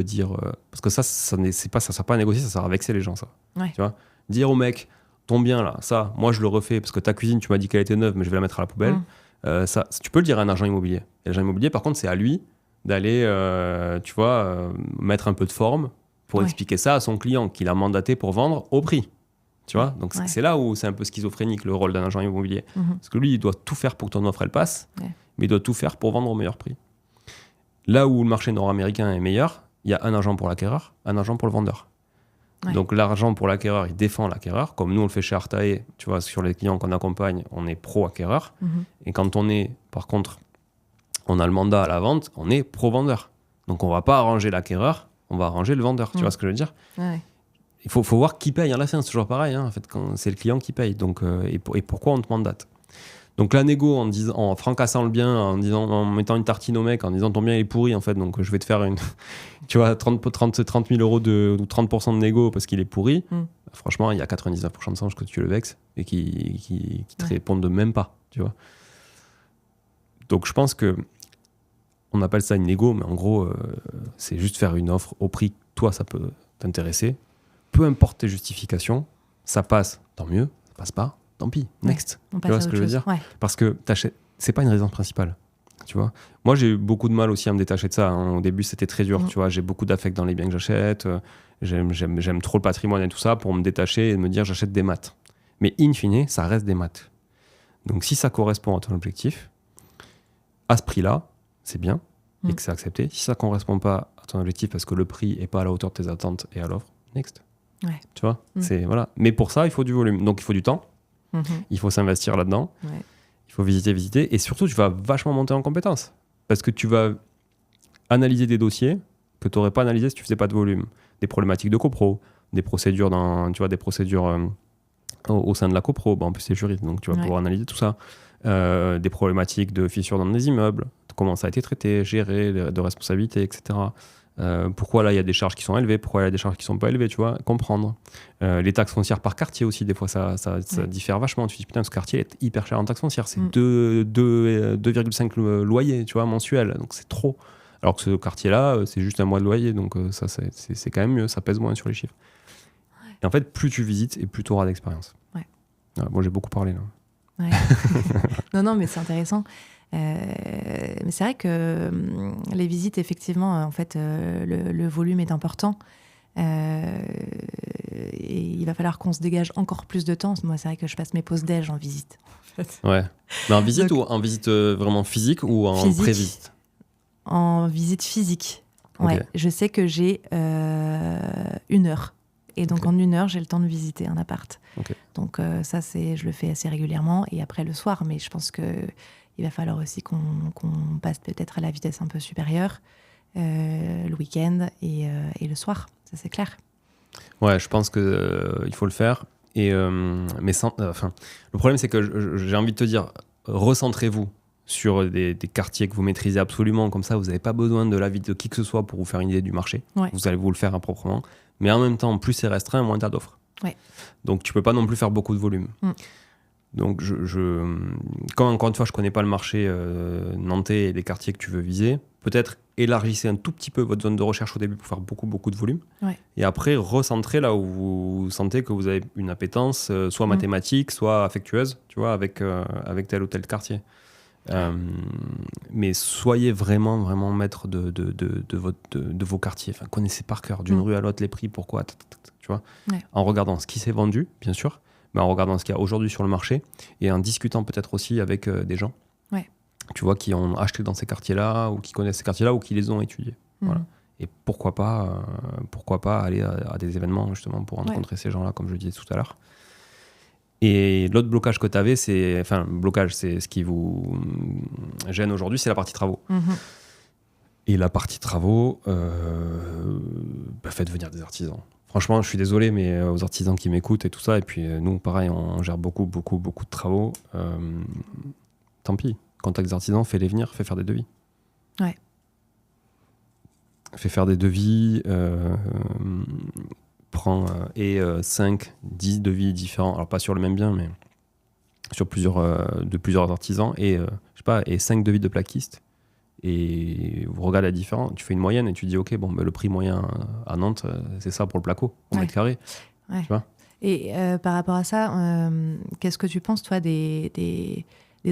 [SPEAKER 2] parce que ça sert pas à négocier, ça sert à vexer les gens, ça. Tu vois, dire au mec, ton bien là, ça, moi je le refais parce que ta cuisine, tu m'as dit qu'elle était neuve, mais je vais la mettre à la poubelle. Ça, tu peux le dire à un agent immobilier. Et l'agent immobilier, par contre, c'est à lui d'aller, mettre un peu de forme pour expliquer ça à son client qu'il a mandaté pour vendre au prix. Tu vois, donc c'est là où c'est un peu schizophrénique le rôle d'un agent immobilier. Parce que lui, il doit tout faire pour que ton offre, elle passe, mais il doit tout faire pour vendre au meilleur prix. Là où le marché nord-américain est meilleur, il y a un agent pour l'acquéreur, un agent pour le vendeur. Donc l'argent pour l'acquéreur, il défend l'acquéreur, comme nous on le fait chez Artae, tu vois, sur les clients qu'on accompagne, on est pro-acquéreur. Et quand par contre, on a le mandat à la vente, on est pro-vendeur. Donc on va pas arranger l'acquéreur, on va arranger le vendeur, tu vois ce que je veux dire ? Il faut voir qui paye à la fin, c'est toujours pareil, hein, en fait, quand c'est le client qui paye. Donc, et pourquoi on te mandate. Donc la négo, en francassant le bien, en mettant une tartine au mec, en disant ton bien est pourri, en fait, donc je vais te faire 30 000 euros ou 30% de négo parce qu'il est pourri, franchement, il y a 99% de chances que tu le vexes et qui te répondent même pas, tu vois. Donc je pense que on appelle ça une négo, mais en gros, c'est juste faire une offre au prix que toi, ça peut t'intéresser. Peu importe tes justifications, ça passe, tant mieux, ça passe pas, tant pis, next. Tu vois ce que je veux dire ? Parce que c'est pas une raison principale. Tu vois, moi j'ai eu beaucoup de mal aussi à me détacher de ça, hein. Au début c'était très dur, tu vois, j'ai beaucoup d'affect dans les biens que j'achète, j'aime trop le patrimoine et tout ça pour me détacher et me dire j'achète des maths, mais in fine ça reste des maths. Donc si ça correspond à ton objectif à ce prix là c'est bien et que c'est accepté. Si ça correspond pas à ton objectif parce que le prix est pas à la hauteur de tes attentes et à l'offre, next. Tu vois, c'est voilà, mais pour ça il faut du volume, donc il faut du temps, il faut s'investir là-dedans. Il faut visiter, et surtout, tu vas vachement monter en compétences. Parce que tu vas analyser des dossiers que tu n'aurais pas analysés si tu ne faisais pas de volume. Des problématiques de copro, des procédures, au sein de la copro. Bon, en plus, c'est juriste, donc tu vas pouvoir analyser tout ça. Des problématiques de fissures dans des immeubles, comment ça a été traité, géré, de responsabilité, etc. Pourquoi là il y a des charges qui sont élevées, pourquoi il y a des charges qui sont pas élevées, tu vois, comprendre. Les taxes foncières par quartier aussi, des fois ça diffère vachement. Tu te dis putain, ce quartier est hyper cher en taxes foncières, c'est 2,5 loyers, tu vois, mensuels, donc c'est trop. Alors que ce quartier-là, c'est juste un mois de loyer, donc ça c'est quand même mieux, ça pèse moins sur les chiffres. Et en fait, plus tu visites et plus tu auras d'expérience. Voilà, bon, j'ai beaucoup parlé là.
[SPEAKER 1] Non, mais c'est intéressant. Mais c'est vrai que les visites, effectivement, en fait, le volume est important. Et il va falloir qu'on se dégage encore plus de temps. Moi, c'est vrai que je passe mes pauses déj en visite. En fait.
[SPEAKER 2] Ouais. Mais en visite ou en visite vraiment physique ou en pré-visite ?
[SPEAKER 1] En visite physique. Ouais. Okay. Je sais que j'ai 1 heure. Et donc, en 1 heure, j'ai le temps de visiter un appart. Okay. Donc, ça, je le fais assez régulièrement. Et après, le soir. Mais je pense qu'il va falloir aussi qu'on passe peut-être à la vitesse un peu supérieure le week-end et le soir. Ça, c'est clair.
[SPEAKER 2] Ouais, je pense qu'il faut le faire. Et, mais le problème, c'est que j'ai envie de te dire, recentrez-vous sur des quartiers que vous maîtrisez absolument. Comme ça, vous n'avez pas besoin de l'avis de qui que ce soit pour vous faire une idée du marché. Ouais. Vous allez vous le faire proprement. Mais en même temps, plus c'est restreint, moins tu as d'offres. Ouais. Donc, tu ne peux pas non plus faire beaucoup de volume. Donc, quand encore une fois, je ne connais pas le marché nantais et les quartiers que tu veux viser, peut-être élargissez un tout petit peu votre zone de recherche au début pour faire beaucoup de volume. Ouais. Et après, recentrez là où vous sentez que vous avez une appétence, soit mathématique, soit affectueuse, tu vois, avec tel ou tel quartier. Mais soyez vraiment maître de vos quartiers. Enfin, connaissez par cœur d'une rue à l'autre les prix, pourquoi, tu vois, en regardant ce qui s'est vendu, bien sûr, mais en regardant ce qu'il y a aujourd'hui sur le marché et en discutant peut-être aussi avec des gens, tu vois, qui ont acheté dans ces quartiers-là ou qui connaissent ces quartiers-là ou qui les ont étudiés. Voilà. Et pourquoi pas aller à des événements justement pour rencontrer ces gens-là, comme je le disais tout à l'heure. Et l'autre blocage que tu avais, c'est ce qui vous gêne aujourd'hui, c'est la partie travaux. Et la partie travaux, faites venir des artisans. Franchement, je suis désolé, mais aux artisans qui m'écoutent et tout ça, et puis nous, pareil, on gère beaucoup de travaux. Tant pis, contacte des artisans, fais-les venir, fais faire des devis. Ouais. Fais faire des devis, prends 5, 10 devis différents, alors pas sur le même bien, mais sur plusieurs artisans, et 5 devis de plaquistes. Et vous regardez la différence, tu fais une moyenne et tu dis ok, le prix moyen à Nantes, c'est ça pour le placo, au mètre carré. Ouais. Tu vois.
[SPEAKER 1] Et par rapport à ça, qu'est-ce que tu penses, toi, des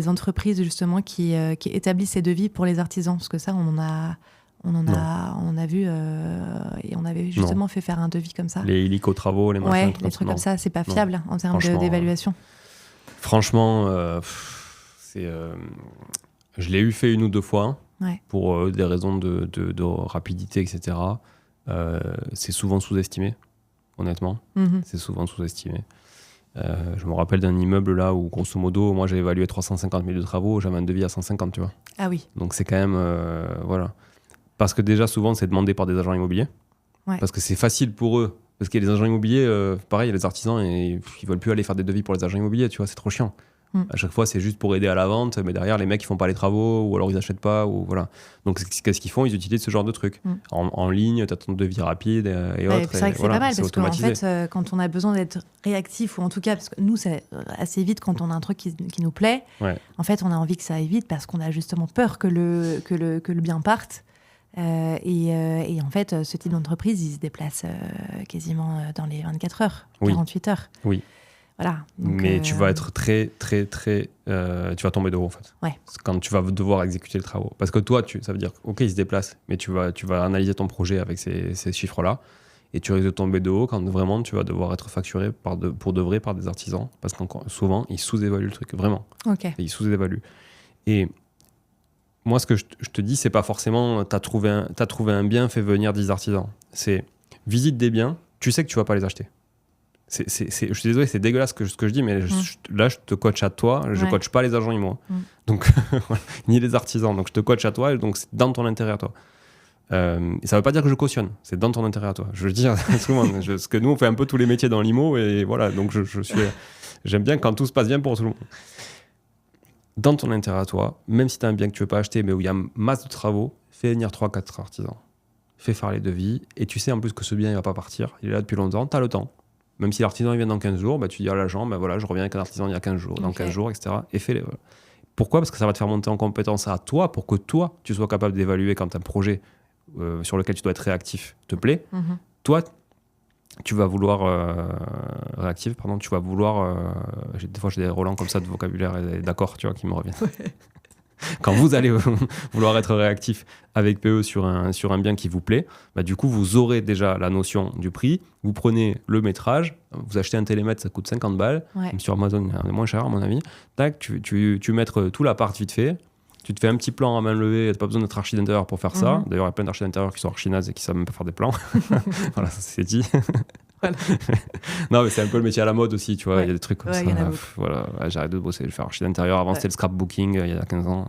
[SPEAKER 1] entreprises justement qui établissent ces devis pour les artisans? Parce que ça, on en a vu et on avait justement fait faire un devis comme ça.
[SPEAKER 2] Les hélico-travaux, les machins,
[SPEAKER 1] les trucs comme ça, c'est pas fiable en termes d'évaluation.
[SPEAKER 2] Franchement, je l'ai fait 1 ou 2 fois pour des raisons de rapidité, etc. C'est souvent sous-estimé, honnêtement. C'est souvent sous-estimé. Je me rappelle d'un immeuble là où, grosso modo, moi j'ai évalué 350 000 de travaux, j'avais un devis à 150, tu vois.
[SPEAKER 1] Ah oui.
[SPEAKER 2] Donc c'est quand même... voilà. Parce que déjà, souvent, c'est demandé par des agents immobiliers. Ouais. Parce que c'est facile pour eux. Parce qu'il y a les agents immobiliers, pareil, il y a les artisans, et ils veulent plus aller faire des devis pour les agents immobiliers, tu vois, c'est trop chiant. À chaque fois, c'est juste pour aider à la vente, mais derrière, les mecs, ils font pas les travaux, ou alors ils achètent pas, ou voilà. Donc, qu'est-ce qu'ils font? Ils utilisent ce genre de trucs. En ligne, tu as ton devis rapide et autres.
[SPEAKER 1] C'est vrai que c'est pas mal, parce qu'en fait, quand on a besoin d'être réactif, ou en tout cas, parce que nous, c'est assez vite quand on a un truc qui nous plaît, en fait, on a envie que ça aille vite, parce qu'on a justement peur que le bien parte. Et en fait, ce type d'entreprise, il se déplace quasiment dans les 24 heures, 48 heures.
[SPEAKER 2] Oui.
[SPEAKER 1] Voilà, donc,
[SPEAKER 2] mais tu vas être très, très, très... tu vas tomber de haut, en fait. Quand tu vas devoir exécuter les travaux. Parce que toi, ça veut dire, OK, il se déplace, mais tu vas analyser ton projet avec ces chiffres-là, et tu risques de tomber de haut quand vraiment tu vas devoir être facturé pour de vrai par des artisans. Parce que souvent, ils sous-évaluent le truc, vraiment.
[SPEAKER 1] Et
[SPEAKER 2] ils sous-évaluent. Et moi, ce que je te dis, c'est pas forcément t'as trouvé un bien, fais venir 10 artisans. C'est visite des biens, tu sais que tu vas pas les acheter. Je suis désolé, c'est dégueulasse ce que je dis, mais là, je te coach à toi. Je coach pas les agents IMO. Donc, ni les artisans. Donc, je te coach à toi. Et donc, c'est dans ton intérêt à toi. Ça veut pas dire que je cautionne. C'est dans ton intérêt à toi. Je veux dire à tout le monde. Parce que nous, on fait un peu tous les métiers dans l'IMO. Et voilà. Donc, j'aime bien quand tout se passe bien pour tout le monde. Dans ton intérêt à toi, même si tu as un bien que tu veux pas acheter, mais où il y a masse de travaux, fais venir 3-4 artisans. Fais faire les devis. Et tu sais en plus que ce bien, il va pas partir. Il est là depuis longtemps. Tu as le temps. Même si l'artisan il vient dans 15 jours, tu dis à l'agent, voilà, je reviens avec un artisan il y a 15 jours, dans 15 jours, etc. Et fais-les. Voilà. Pourquoi ? Parce que ça va te faire monter en compétence à toi, pour que toi, tu sois capable d'évaluer quand un projet sur lequel tu dois être réactif te plaît. Toi, tu vas vouloir... réactif, pardon, tu vas vouloir... des fois, j'ai des relents comme ça de vocabulaire et d'accords, tu vois, qui me reviennent. Quand vous allez vouloir être réactif avec PE sur un bien qui vous plaît, du coup, vous aurez déjà la notion du prix. Vous prenez le métrage, vous achetez un télémètre, ça coûte 50 balles. Même sur Amazon, c'est moins cher, à mon avis. Tac, tu mets tout l'appart vite fait. Tu te fais un petit plan à main levée, tu n'as pas besoin d'être archi d'intérieur pour faire ça. D'ailleurs, il y a plein d'archis d'intérieur qui sont archi nazes et qui ne savent même pas faire des plans. Voilà, ça c'est dit. Voilà. Non, mais c'est un peu le métier à la mode aussi, tu vois. Il y a des trucs comme ça. Voilà, j'arrête de bosser, je vais faire archi d'intérieur. Avant, c'était le scrapbooking il y a 15 ans.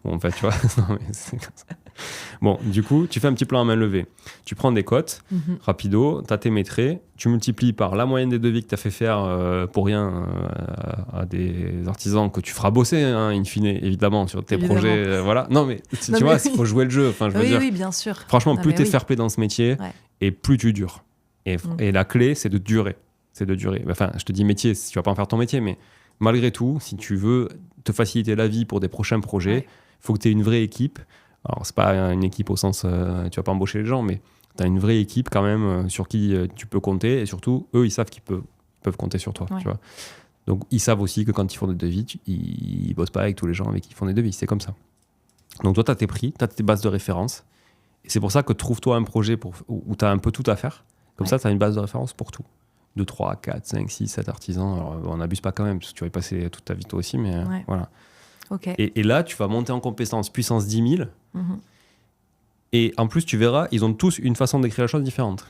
[SPEAKER 2] Bon, en fait, tu vois. Non, mais c'est comme ça. Bon, du coup, tu fais un petit plan à main levée. Tu prends des cotes, rapido, tu as tes métrés, tu multiplies par la moyenne des devis que tu as fait faire pour rien à des artisans que tu feras bosser, hein, in fine, évidemment, sur tes projets. Voilà. Non, mais tu vois, il faut jouer le jeu. Enfin, je veux dire,
[SPEAKER 1] oui, bien sûr.
[SPEAKER 2] Franchement, plus tu es fair play dans ce métier, et plus tu dures. Et la clé, c'est de durer. Enfin, je te dis métier, tu vas pas en faire ton métier, mais malgré tout, si tu veux te faciliter la vie pour des prochains projets, il faut que tu aies une vraie équipe. Alors, c'est pas une équipe au sens, tu vas pas embaucher les gens, mais tu as une vraie équipe quand même sur qui tu peux compter. Et surtout, eux, ils savent qu'ils peuvent compter sur toi. Tu vois. Donc, ils savent aussi que quand ils font des devis, ils bossent pas avec tous les gens avec qui ils font des devis. C'est comme ça. Donc, toi, tu as tes prix, tu as tes bases de référence. Et c'est pour ça que trouve-toi un projet où tu as un peu tout à faire. Comme ça, tu as une base de référence pour tout. De 3, 4, 5, 6, 7 artisans. Alors, on n'abuse pas quand même, parce que tu vas y passer toute ta vie toi aussi, mais voilà.
[SPEAKER 1] Okay.
[SPEAKER 2] Et là, tu vas monter en compétence puissance 10 000. Et en plus, tu verras, ils ont tous une façon d'écrire la chose différente.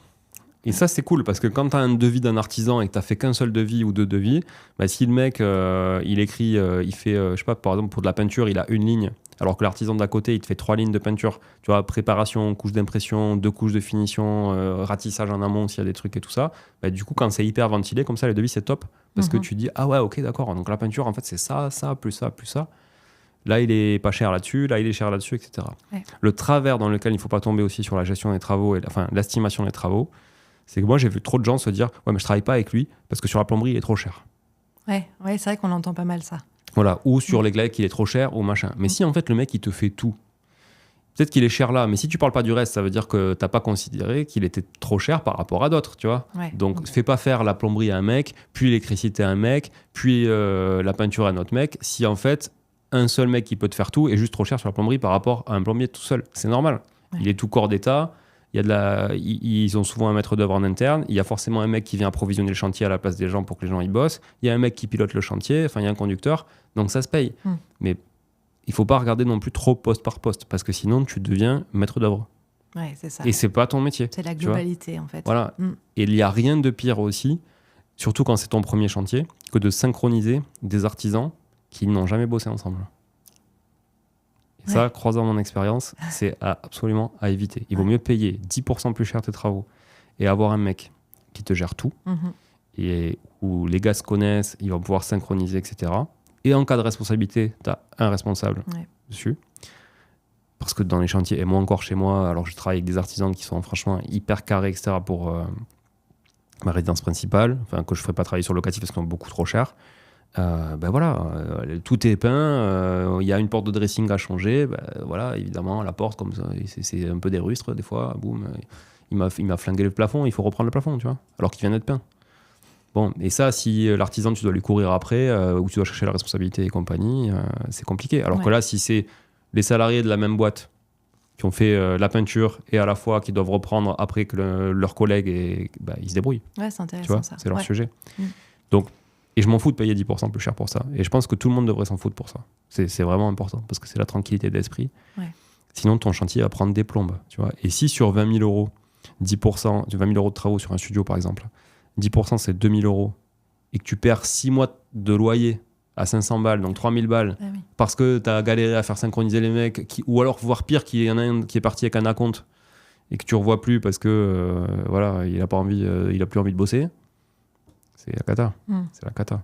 [SPEAKER 2] Et ça, c'est cool, parce que quand tu as un devis d'un artisan et que tu n'as fait qu'un seul devis ou deux devis, si le mec, il écrit, il fait, je sais pas, par exemple, pour de la peinture, il a une ligne, alors que l'artisan d'à côté, il te fait 3 lignes de peinture. Tu vois, préparation, couche d'impression, 2 couches de finition, ratissage en amont s'il y a des trucs et tout ça. Du coup, quand c'est hyper ventilé, comme ça, les devis, c'est top. Parce que tu dis, ah ouais, ok, d'accord. Donc la peinture, en fait, c'est ça, ça, plus ça, plus ça. Là, il est pas cher là-dessus, là, il est cher là-dessus, etc. Le travers dans lequel il ne faut pas tomber aussi sur la gestion des travaux, l'estimation des travaux, c'est que moi, j'ai vu trop de gens se dire, ouais, mais je travaille pas avec lui parce que sur la plomberie, il est trop cher.
[SPEAKER 1] Ouais, c'est vrai qu'on entend pas mal ça.
[SPEAKER 2] Voilà, ou sur les GLEC, il est trop cher, ou machin. Mais si, en fait, le mec, il te fait tout, peut-être qu'il est cher là, mais si tu parles pas du reste, ça veut dire que t'as pas considéré qu'il était trop cher par rapport à d'autres, tu vois. Donc, fais pas faire la plomberie à un mec, puis l'électricité à un mec, puis la peinture à un autre mec, si en fait, un seul mec qui peut te faire tout est juste trop cher sur la plomberie par rapport à un plombier tout seul. C'est normal. Il est tout corps d'état. Ils ont souvent un maître d'œuvre en interne. Il y a forcément un mec qui vient approvisionner le chantier à la place des gens pour que les gens y bossent. Il y a un mec qui pilote le chantier. Enfin, il y a un conducteur. Donc, ça se paye. Mais il ne faut pas regarder non plus trop poste par poste parce que sinon, tu deviens maître d'œuvre.
[SPEAKER 1] Ouais, c'est ça.
[SPEAKER 2] Et ce n'est pas ton métier.
[SPEAKER 1] C'est la globalité, en fait.
[SPEAKER 2] Voilà. Et il n'y a rien de pire aussi, surtout quand c'est ton premier chantier, que de synchroniser des artisans qui n'ont jamais bossé ensemble. Et ça, croisant mon expérience, c'est absolument à éviter. Il vaut mieux payer 10% plus cher tes travaux et avoir un mec qui te gère tout, et où les gars se connaissent, ils vont pouvoir synchroniser, etc. Et en cas de responsabilité, tu as un responsable dessus. Parce que dans les chantiers, et moi encore chez moi, alors je travaille avec des artisans qui sont franchement hyper carrés, etc. pour ma résidence principale, enfin que je ne ferai pas travailler sur locatif parce qu'ils sont beaucoup trop chers. Tout est peint, il y a une porte de dressing à changer, voilà, évidemment, la porte, comme ça, c'est un peu des rustres des fois, boum, il m'a flingué le plafond, il faut reprendre le plafond, tu vois, alors qu'il vient d'être peint. Bon, et ça, si l'artisan, tu dois lui courir après, ou tu dois chercher la responsabilité et compagnie, c'est compliqué. Alors que là, si c'est les salariés de la même boîte qui ont fait la peinture et à la fois qui doivent reprendre après que leurs collègues, ils se débrouillent.
[SPEAKER 1] Ouais, c'est intéressant,
[SPEAKER 2] tu vois,
[SPEAKER 1] ça.
[SPEAKER 2] C'est leur sujet. Donc, et je m'en fous de payer 10% plus cher pour ça. Et je pense que tout le monde devrait s'en foutre pour ça. C'est vraiment important, parce que c'est la tranquillité d'esprit. Ouais. Sinon, ton chantier va prendre des plombes. Tu vois. Et si sur 20 000 euros, 10%, 20 000 euros de travaux sur un studio, par exemple, 10% c'est 2 000 euros, et que tu perds 6 mois de loyer à 500 balles, donc 3 000 balles, parce que tu as galéré à faire synchroniser les mecs, ou alors, voire pire, qu'il y en a un qui est parti avec un acompte, et que tu ne revois plus parce que il a plus envie de bosser, c'est la cata. C'est la cata.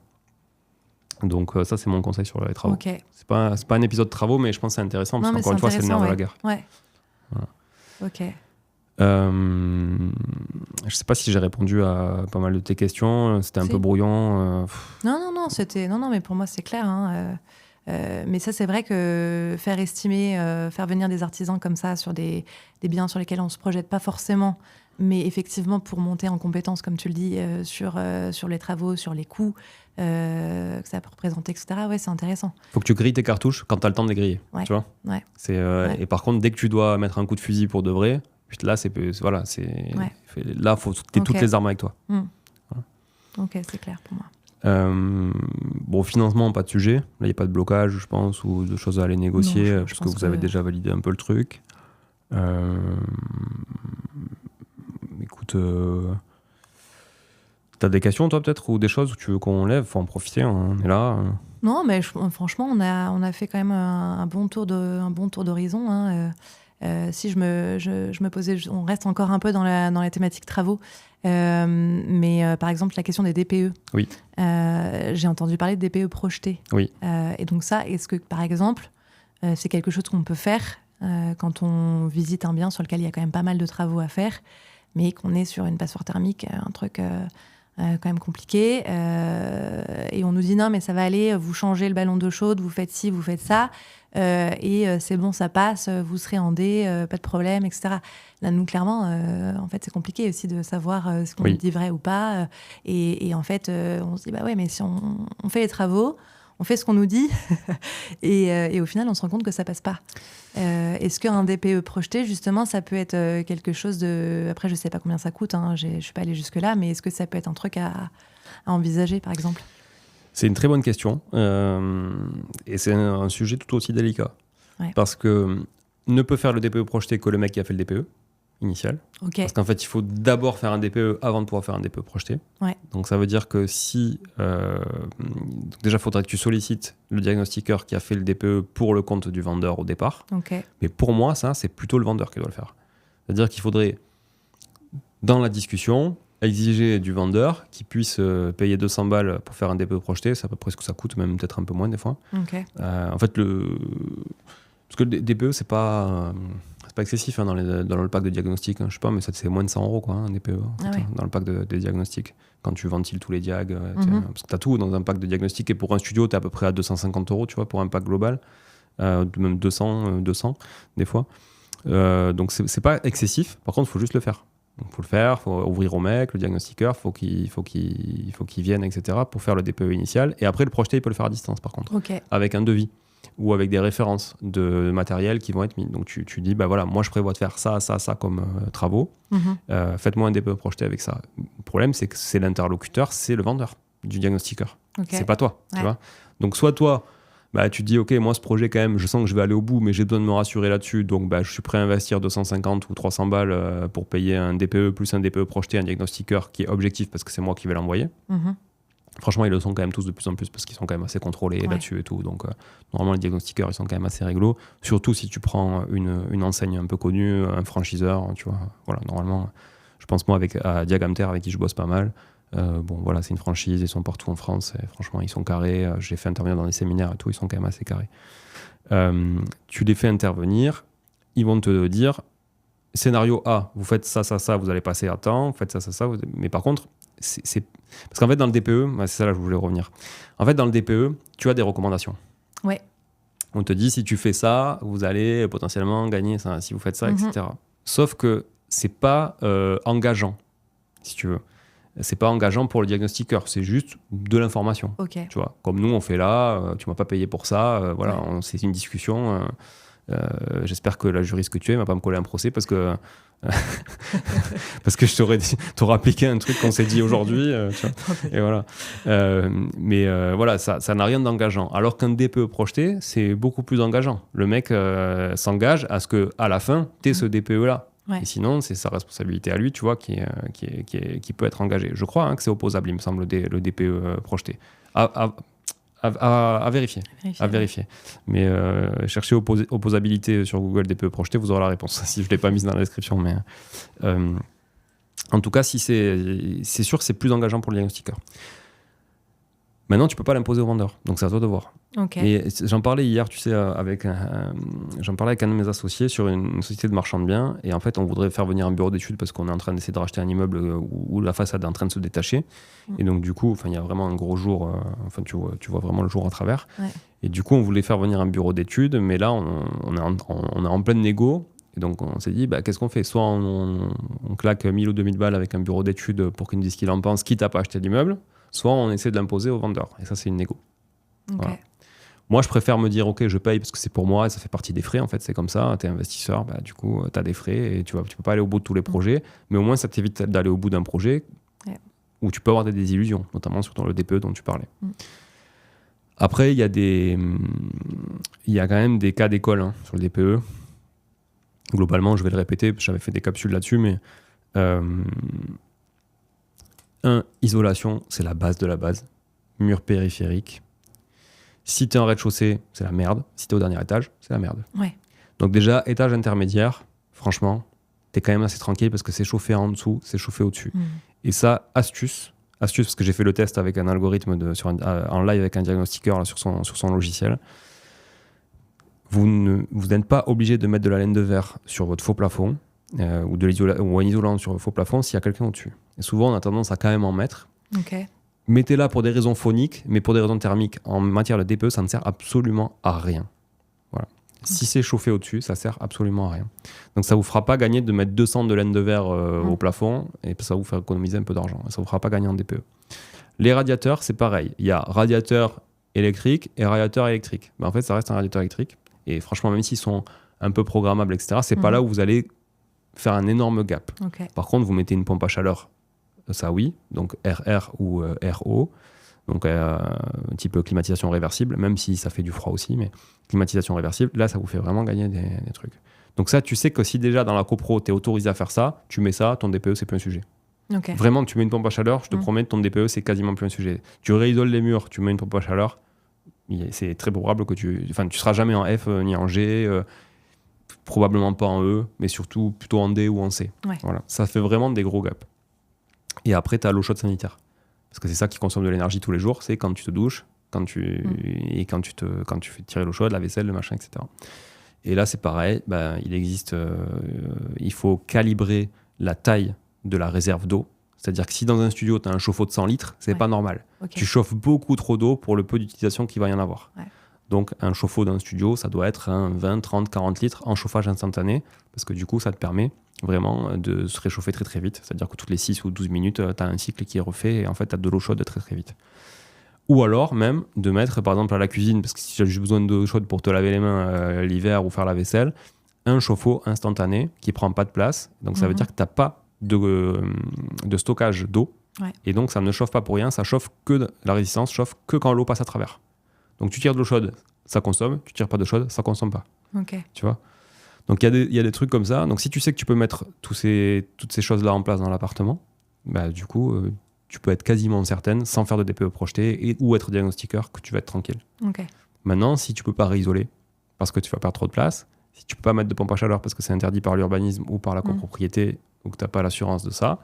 [SPEAKER 2] Donc ça, c'est mon conseil sur les travaux.
[SPEAKER 1] Okay.
[SPEAKER 2] C'est pas un épisode de travaux, mais je pense que c'est intéressant, parce qu'encore une fois, c'est le nerf de la guerre.
[SPEAKER 1] Ouais. Voilà. Ok.
[SPEAKER 2] Je sais pas si j'ai répondu à pas mal de tes questions. C'était un peu brouillon.
[SPEAKER 1] Non, mais pour moi, c'est clair. Hein. Mais ça, c'est vrai que faire estimer, faire venir des artisans comme ça sur des biens sur lesquels on ne se projette pas forcément, mais effectivement, pour monter en compétence, comme tu le dis, sur les travaux, sur les coûts, que ça peut représenter, etc., ouais, c'est intéressant.
[SPEAKER 2] Il faut que tu grilles tes cartouches quand tu as le temps de les griller. Tu vois Et par contre, dès que tu dois mettre un coup de fusil pour de vrai, là, là, il faut toutes les armes avec toi. Voilà.
[SPEAKER 1] Ok, c'est clair pour moi.
[SPEAKER 2] Financement, pas de sujet. Là, il n'y a pas de blocage, je pense, ou de choses à aller négocier, parce que vous avez déjà validé un peu le truc. Écoute, t'as des questions, toi, peut-être, ou des choses où tu veux qu'on lève? Faut en profiter, on est là.
[SPEAKER 1] Non, mais franchement, on a fait quand même un bon tour d'horizon. Hein. Si je me posais, on reste encore un peu dans la thématique travaux, mais par exemple la question des DPE.
[SPEAKER 2] Oui.
[SPEAKER 1] J'ai entendu parler de DPE projetés.
[SPEAKER 2] Oui.
[SPEAKER 1] Et donc ça, est-ce que par exemple, c'est quelque chose qu'on peut faire quand on visite un bien sur lequel il y a quand même pas mal de travaux à faire, mais qu'on est sur une passoire thermique, un truc quand même compliqué, et on nous dit non mais ça va aller, vous changez le ballon d'eau chaude, vous faites ci, vous faites ça, et c'est bon, ça passe, vous serez en D, pas de problème, etc. Là, nous, clairement, en fait, c'est compliqué aussi de savoir ce qu'on dit vrai ou pas, et en fait, on se dit, bah ouais, mais si on fait les travaux, on fait ce qu'on nous dit, et au final, on se rend compte que ça passe pas. Est-ce qu'un DPE projeté, justement, ça peut être quelque chose de... Après, je sais pas combien ça coûte, hein, je suis pas allée jusque-là, mais est-ce que ça peut être un truc à envisager, par exemple?
[SPEAKER 2] C'est une très bonne question, et c'est un sujet tout aussi délicat. Ouais. Parce que ne peut faire le DPE projeté que le mec qui a fait le DPE initial. Okay. Parce qu'en fait, il faut d'abord faire un DPE avant de pouvoir faire un DPE projeté.
[SPEAKER 1] Ouais.
[SPEAKER 2] Donc ça veut dire que si... déjà, il faudrait que tu sollicites le diagnostiqueur qui a fait le DPE pour le compte du vendeur au départ.
[SPEAKER 1] Okay.
[SPEAKER 2] Mais pour moi, ça, c'est plutôt le vendeur qui doit le faire. C'est-à-dire qu'il faudrait, dans la discussion, exiger du vendeur qui puisse payer 200 balles pour faire un DPE projeté. C'est à peu près ce que ça coûte, même peut-être un peu moins des fois.
[SPEAKER 1] Okay.
[SPEAKER 2] En fait, parce que le DPE, c'est pas excessif hein, dans le pack de diagnostic. Hein. Je sais pas, mais ça, c'est moins de 100 euros, quoi, un DPE, dans le pack des diagnostics. Quand tu ventiles tous les diags. Parce que tu as tout dans un pack de diagnostic. Et pour un studio, tu es à peu près à 250 euros, tu vois, pour un pack global. Même 200 des fois. Donc, c'est pas excessif. Par contre, il faut juste le faire. Donc, il faut le faire, il faut ouvrir au mec, le diagnostiqueur, il faut qu'il vienne, etc., pour faire le DPE initial. Et après, le projeté, il peut le faire à distance, par contre, avec un devis ou avec des références de matériel qui vont être mis. Donc, tu dis, bah voilà, moi, je prévois de faire ça comme travaux. Faites-moi un DPE projeté avec ça. Le problème, c'est que c'est l'interlocuteur, c'est le vendeur du diagnostiqueur. C'est pas toi, tu vois. Donc, soit toi, bah, tu te dis, OK, moi, ce projet, quand même, je sens que je vais aller au bout, mais j'ai besoin de me rassurer là-dessus. Donc, bah, je suis prêt à investir 250 ou 300 balles pour payer un DPE plus un DPE projeté, un diagnostiqueur qui est objectif parce que c'est moi qui vais l'envoyer. Franchement, ils le sont quand même tous de plus en plus parce qu'ils sont quand même assez contrôlés là-dessus et tout. Donc, normalement, les diagnostiqueurs, ils sont quand même assez réglo. Surtout si tu prends une enseigne un peu connue, un franchiseur, tu vois. Voilà, normalement, je pense, moi, à Diagamter, avec qui je bosse pas mal, Bon, voilà, c'est une franchise, ils sont partout en France. Et franchement, ils sont carrés. J'ai fait intervenir dans des séminaires et tout, ils sont quand même assez carrés. Tu les fais intervenir, ils vont te dire scénario A, vous faites ça, ça, ça, vous allez passer à temps, vous faites ça, ça, ça. Mais par contre, parce qu'en fait, dans le DPE, c'est ça là que je voulais revenir. En fait, dans le DPE, tu as des recommandations.
[SPEAKER 1] Ouais.
[SPEAKER 2] On te dit, si tu fais ça, vous allez potentiellement gagner ça, si vous faites ça, etc. Sauf que c'est pas engageant, si tu veux. C'est pas engageant pour le diagnostiqueur, c'est juste de l'information.
[SPEAKER 1] Okay.
[SPEAKER 2] Tu vois, comme nous, on fait là, tu m'as pas payé pour ça, voilà, c'est une discussion. J'espère que la juriste que tu es ne va pas me coller un procès parce que parce que je t'aurais appliqué un truc qu'on s'est dit aujourd'hui, tu vois. Et voilà. Voilà, ça n'a rien d'engageant. Alors qu'un DPE projeté, c'est beaucoup plus engageant. Le mec s'engage à ce que à la fin, tu aies ce DPE là. Ouais. Et sinon, c'est sa responsabilité à lui, tu vois, qui peut être engagé. Je crois que c'est opposable, il me semble, le DPE projeté. À vérifier. À vérifier. Mais cherchez opposabilité sur Google DPE projeté, vous aurez la réponse. Si je ne l'ai pas mise dans la description. Mais, en tout cas, si c'est sûr que c'est plus engageant pour le diagnostiqueur. Maintenant, tu ne peux pas l'imposer au vendeur. Donc, c'est à toi de voir.
[SPEAKER 1] Okay.
[SPEAKER 2] Mais j'en parlais hier, tu sais, j'en parlais avec un de mes associés sur une société de marchand de biens. Et en fait, on voudrait faire venir un bureau d'études parce qu'on est en train d'essayer de racheter un immeuble où la façade est en train de se détacher. Et donc, du coup, il y a vraiment un gros jour. Tu vois vraiment le jour à travers. Ouais. Et du coup, on voulait faire venir un bureau d'études. Mais là, on est en pleine négo. Et donc, on s'est dit, qu'est-ce qu'on fait ? Soit on claque 1000 ou 2000 balles avec un bureau d'études pour qu'il nous dise ce qu'il en pense, quitte à pas acheter l'immeuble. Soit on essaie de l'imposer au vendeur. Et ça, c'est une négo.
[SPEAKER 1] Okay.
[SPEAKER 2] Voilà. Moi, je préfère me dire, OK, je paye parce que c'est pour moi et ça fait partie des frais. En fait, c'est comme ça. Tu es investisseur, du coup, tu as des frais et tu peux pas aller au bout de tous les projets. Mais au moins, ça t'évite d'aller au bout d'un projet où tu peux avoir des désillusions, notamment sur le DPE dont tu parlais. Après, il y a quand même des cas d'école sur le DPE. Globalement, je vais le répéter, j'avais fait des capsules là-dessus, mais isolation, c'est la base de la base. Mur périphérique. Si tu es en rez-de-chaussée, c'est la merde. Si tu es au dernier étage, c'est la merde.
[SPEAKER 1] Ouais.
[SPEAKER 2] Donc déjà, étage intermédiaire, franchement, tu es quand même assez tranquille parce que c'est chauffé en dessous, c'est chauffé au-dessus. Et ça, astuce, parce que j'ai fait le test avec un algorithme en live avec un diagnostiqueur là, sur son logiciel. Vous n'êtes pas obligé de mettre de la laine de verre sur votre faux plafond ou un isolant sur le faux plafond s'il y a quelqu'un au-dessus. Et souvent, on a tendance à quand même en mettre.
[SPEAKER 1] Okay.
[SPEAKER 2] Mettez-la pour des raisons phoniques, mais pour des raisons thermiques. En matière de DPE, ça ne sert absolument à rien. Voilà. Si c'est chauffé au-dessus, ça sert absolument à rien. Donc ça ne vous fera pas gagner de mettre 200 de laine de verre au plafond, et ça va vous faire économiser un peu d'argent. Ça ne vous fera pas gagner en DPE. Les radiateurs, c'est pareil. Il y a radiateur électrique et radiateur électrique. En fait, ça reste un radiateur électrique. Et franchement, même s'ils sont un peu programmables, etc., c'est pas là où vous allez faire un énorme gap.
[SPEAKER 1] Okay.
[SPEAKER 2] Par contre, vous mettez une pompe à chaleur, ça oui, donc RR ou RO, donc type climatisation réversible, même si ça fait du froid aussi, mais climatisation réversible, là, ça vous fait vraiment gagner des trucs. Donc ça, tu sais que si déjà dans la copro, tu es autorisé à faire ça, tu mets ça, ton DPE, c'est plus un sujet.
[SPEAKER 1] Okay.
[SPEAKER 2] Vraiment, tu mets une pompe à chaleur, je te promets, ton DPE, c'est quasiment plus un sujet. Tu réisoles les murs, tu mets une pompe à chaleur, c'est très probable que tu seras jamais en F ni en G, probablement pas en E, mais surtout plutôt en D ou en C.
[SPEAKER 1] Ouais.
[SPEAKER 2] Voilà. Ça fait vraiment des gros gaps. Et après, tu as l'eau chaude sanitaire. Parce que c'est ça qui consomme de l'énergie tous les jours, c'est quand tu te douches, quand tu fais tirer l'eau chaude, la vaisselle, le machin, etc. Et là, c'est pareil, il faut calibrer la taille de la réserve d'eau. C'est-à-dire que si dans un studio, tu as un chauffe-eau de 100 litres, c'est pas normal. Okay. Tu chauffes beaucoup trop d'eau pour le peu d'utilisation qu'il va y en avoir. Ouais. Donc, un chauffe-eau d'un studio, ça doit être un 20, 30, 40 litres en chauffage instantané, parce que du coup, ça te permet vraiment de se réchauffer très très vite. C'est-à-dire que toutes les 6 ou 12 minutes, tu as un cycle qui est refait et en fait, tu as de l'eau chaude très très vite. Ou alors même de mettre, par exemple, à la cuisine, parce que si tu as juste besoin d'eau chaude pour te laver les mains l'hiver ou faire la vaisselle, un chauffe-eau instantané qui prend pas de place. Donc, ça veut dire que tu n'as pas de stockage d'eau. Ouais. Et donc, ça ne chauffe pas pour rien. Ça chauffe la résistance chauffe que quand l'eau passe à travers. Donc, tu tires de l'eau chaude, ça consomme. Tu tires pas d'eau chaude, ça consomme pas.
[SPEAKER 1] Okay.
[SPEAKER 2] Tu vois ? Donc, il y a des trucs comme ça. Donc, si tu sais que tu peux mettre toutes ces choses-là en place dans l'appartement, du coup, tu peux être quasiment certaine, sans faire de DPE projeté ou être diagnostiqueur, que tu vas être tranquille.
[SPEAKER 1] Okay.
[SPEAKER 2] Maintenant, si tu peux pas réisoler parce que tu vas perdre trop de place, si tu peux pas mettre de pompe à chaleur parce que c'est interdit par l'urbanisme ou par la copropriété ou que tu n'as pas l'assurance de ça,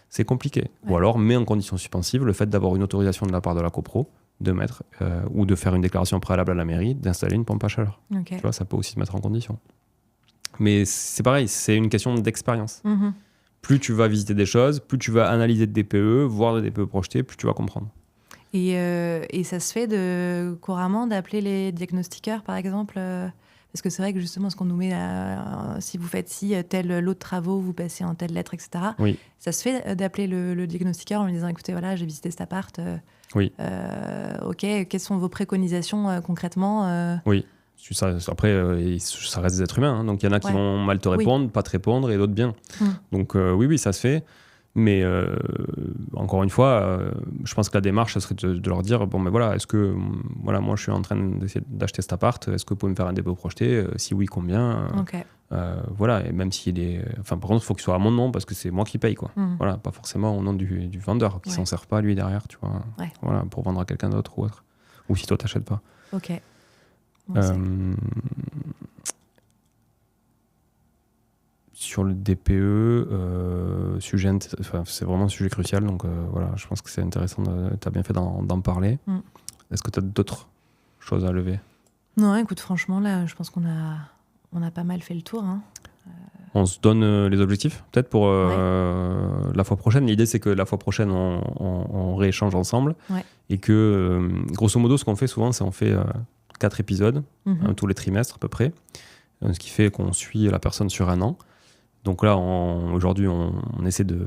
[SPEAKER 2] c'est compliqué. Ou alors, mets en condition suspensive le fait d'avoir une autorisation de la part de la copro de mettre, ou de faire une déclaration préalable à la mairie, d'installer une pompe à chaleur. Tu vois, ça peut aussi se mettre en condition. Mais c'est pareil, c'est une question d'expérience. Plus tu vas visiter des choses, plus tu vas analyser des DPE, voir des DPE projetés, plus tu vas comprendre.
[SPEAKER 1] Et ça se fait couramment d'appeler les diagnostiqueurs, par exemple parce que c'est vrai que justement, ce qu'on nous met, si vous faites tel lot de travaux, vous passez en telle lettre, etc.
[SPEAKER 2] Oui.
[SPEAKER 1] Ça se fait d'appeler le diagnostiqueur en lui disant, écoutez, voilà, j'ai visité cet appart.
[SPEAKER 2] Oui.
[SPEAKER 1] OK, quelles sont vos préconisations concrètement
[SPEAKER 2] Oui. Après, ça reste des êtres humains. Hein, donc, il y en a qui vont mal te répondre, pas te répondre, et d'autres bien. Donc, oui, ça se fait. Mais encore une fois, je pense que la démarche, ça serait de leur dire, bon, mais voilà, est-ce que, voilà, moi, je suis en train d'essayer d'acheter cet appart, est-ce que vous pouvez me faire un dépôt projeté? Si oui, combien? Voilà, et même s'il est... Enfin, par contre, il faut qu'il soit à mon nom, parce que c'est moi qui paye, quoi. Voilà, pas forcément au nom du vendeur, qui s'en sert pas, lui, derrière, tu vois. Voilà, pour vendre à quelqu'un d'autre ou autre. Ou si toi, t'achètes pas.
[SPEAKER 1] OK.
[SPEAKER 2] Sur le DPE, c'est vraiment un sujet crucial, donc voilà, je pense que c'est intéressant, tu as bien fait d'en parler. Est-ce que tu as d'autres choses à lever?
[SPEAKER 1] Non, écoute, franchement, là, je pense qu'on a pas mal fait le tour. Hein.
[SPEAKER 2] On se donne les objectifs, peut-être, pour la fois prochaine. L'idée, c'est que la fois prochaine, on rééchange ensemble, et que, grosso modo, ce qu'on fait souvent, c'est on fait 4 épisodes, tous les trimestres à peu près, ce qui fait qu'on suit la personne sur un an. Donc là, aujourd'hui, on essaie de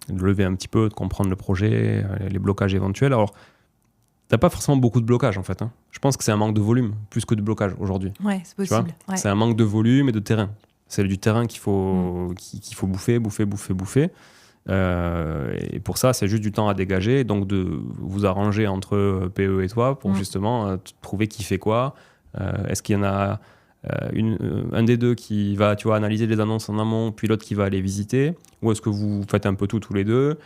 [SPEAKER 2] lever un petit peu, de comprendre le projet, les blocages éventuels. Alors, t'as pas forcément beaucoup de blocages, en fait. Hein. Je pense que c'est un manque de volume, plus que de blocage aujourd'hui.
[SPEAKER 1] Ouais, c'est possible.
[SPEAKER 2] C'est un manque de volume et de terrain. C'est du terrain qu'il faut bouffer. Et pour ça, c'est juste du temps à dégager. Donc, de vous arranger entre PE et toi pour justement trouver qui fait quoi. Est-ce qu'il y en a... un des deux qui va analyser les annonces en amont, puis l'autre qui va aller visiter, ou est-ce que vous faites un peu tout tous les deux,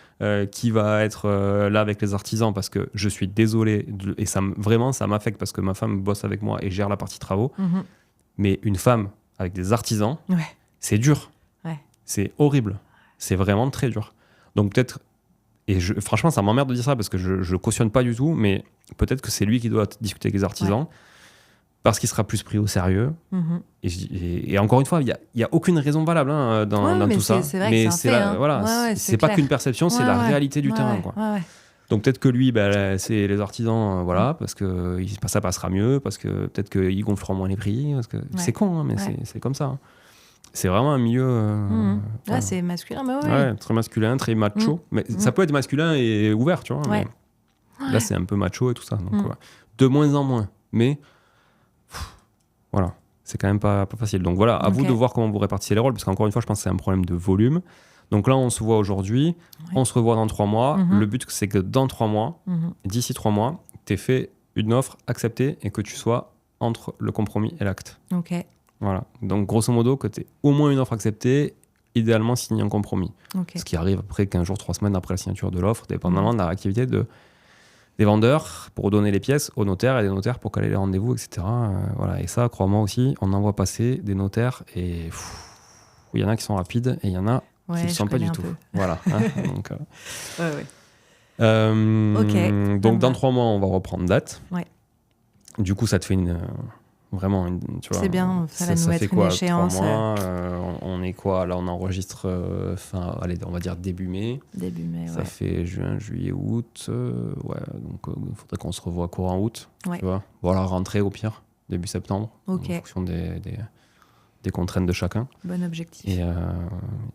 [SPEAKER 2] qui va être là avec les artisans, parce que je suis désolé, et vraiment ça m'affecte parce que ma femme bosse avec moi et gère la partie travaux, mais une femme avec des artisans, c'est dur, c'est horrible, c'est vraiment très dur. Donc peut-être, et franchement ça m'emmerde de dire ça parce que je cautionne pas du tout, mais peut-être que c'est lui qui doit discuter avec les artisans, parce qu'il sera plus pris au sérieux. Et encore une fois, il n'y a aucune raison valable dans tout ça.
[SPEAKER 1] C'est vrai mais
[SPEAKER 2] c'est pas qu'une perception, c'est la réalité du terrain. Quoi. Donc peut-être que lui, c'est les artisans, parce que ça passera mieux, parce que peut-être qu'ils gonfleront moins les prix. Parce que c'est con, mais c'est comme ça. Hein. C'est vraiment un milieu...
[SPEAKER 1] c'est masculin,
[SPEAKER 2] très masculin, très macho. Mais ça peut être masculin et ouvert, tu vois. Mais là, c'est un peu macho et tout ça. Donc, de moins en moins. Mais... Voilà, c'est quand même pas facile. Donc voilà, à vous de voir comment vous répartissez les rôles, parce qu'encore une fois, je pense que c'est un problème de volume. Donc là, on se voit aujourd'hui, on se revoit dans 3 mois. Le but, c'est que dans 3 mois, d'ici 3 mois, tu aies fait une offre acceptée et que tu sois entre le compromis et l'acte. Voilà. Donc grosso modo, que tu aies au moins une offre acceptée, idéalement signé un compromis. Ce qui arrive après 15 jours, 3 semaines après la signature de l'offre, dépendamment de la réactivité des vendeurs pour donner les pièces aux notaires et des notaires pour caler les rendez-vous, etc. Voilà. Et ça, crois-moi aussi, on en voit passer des notaires et il y en a qui sont rapides et il y en a qui ne le sont pas du tout. Voilà. Hein, donc, donc dans 3 mois, on va reprendre date. Du coup, ça te fait vraiment tu vois,
[SPEAKER 1] c'est bien, ça va nous mettre une échéance.
[SPEAKER 2] 3 mois, on est quoi? Là, on enregistre on va dire début mai. Ça fait juin, juillet, août. Donc il faudrait qu'on se revoie courant août. Tu vois, voilà, rentrée au pire, début septembre, en fonction des contraintes de chacun.
[SPEAKER 1] Bon objectif.
[SPEAKER 2] Et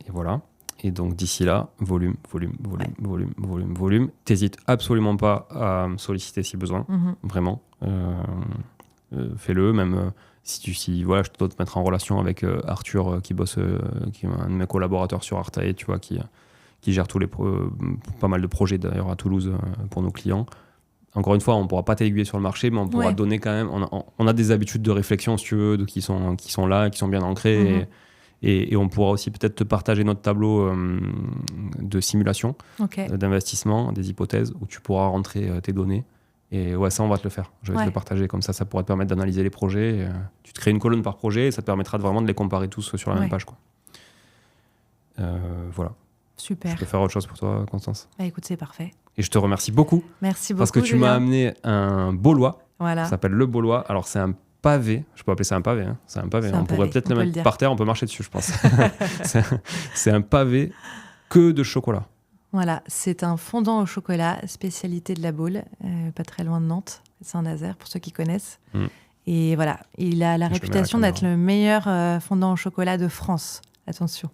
[SPEAKER 2] voilà. Et donc d'ici là, volume. T'hésites absolument pas à me solliciter si besoin, vraiment. Fais-le, même si voilà, je dois te mettre en relation avec Arthur qui bosse, qui est un de mes collaborateurs sur Artae, tu vois, qui gère pas mal de projets d'ailleurs à Toulouse pour nos clients. Encore une fois, on ne pourra pas t'aiguiller sur le marché, mais on pourra donner quand même. On a des habitudes de réflexion, si tu veux, qui sont là, qui sont bien ancrées. Et on pourra aussi peut-être te partager notre tableau de simulation, d'investissement, des hypothèses, où tu pourras rentrer tes données. Et ça, on va te le faire. Je vais te le partager. Comme ça pourra te permettre d'analyser les projets. Tu te crées une colonne par projet et ça te permettra vraiment de les comparer tous sur la même page. Quoi. Voilà.
[SPEAKER 1] Super.
[SPEAKER 2] Je peux faire autre chose pour toi, Constance?
[SPEAKER 1] Écoute, c'est parfait.
[SPEAKER 2] Et je te remercie beaucoup.
[SPEAKER 1] Merci beaucoup,
[SPEAKER 2] parce que tu m'as amené un Beaulois.
[SPEAKER 1] Voilà.
[SPEAKER 2] Ça s'appelle le Beaulois. Alors, c'est un pavé. Je peux appeler ça un pavé. Hein. C'est un pavé. On pourrait peut-être le mettre par terre. On peut marcher dessus, je pense. C'est un pavé que de chocolat.
[SPEAKER 1] Voilà. C'est un fondant au chocolat, spécialité de la Baule, pas très loin de Nantes, Saint-Nazaire, pour ceux qui connaissent. Et voilà, il a la réputation d'être le meilleur fondant au chocolat de France. Attention.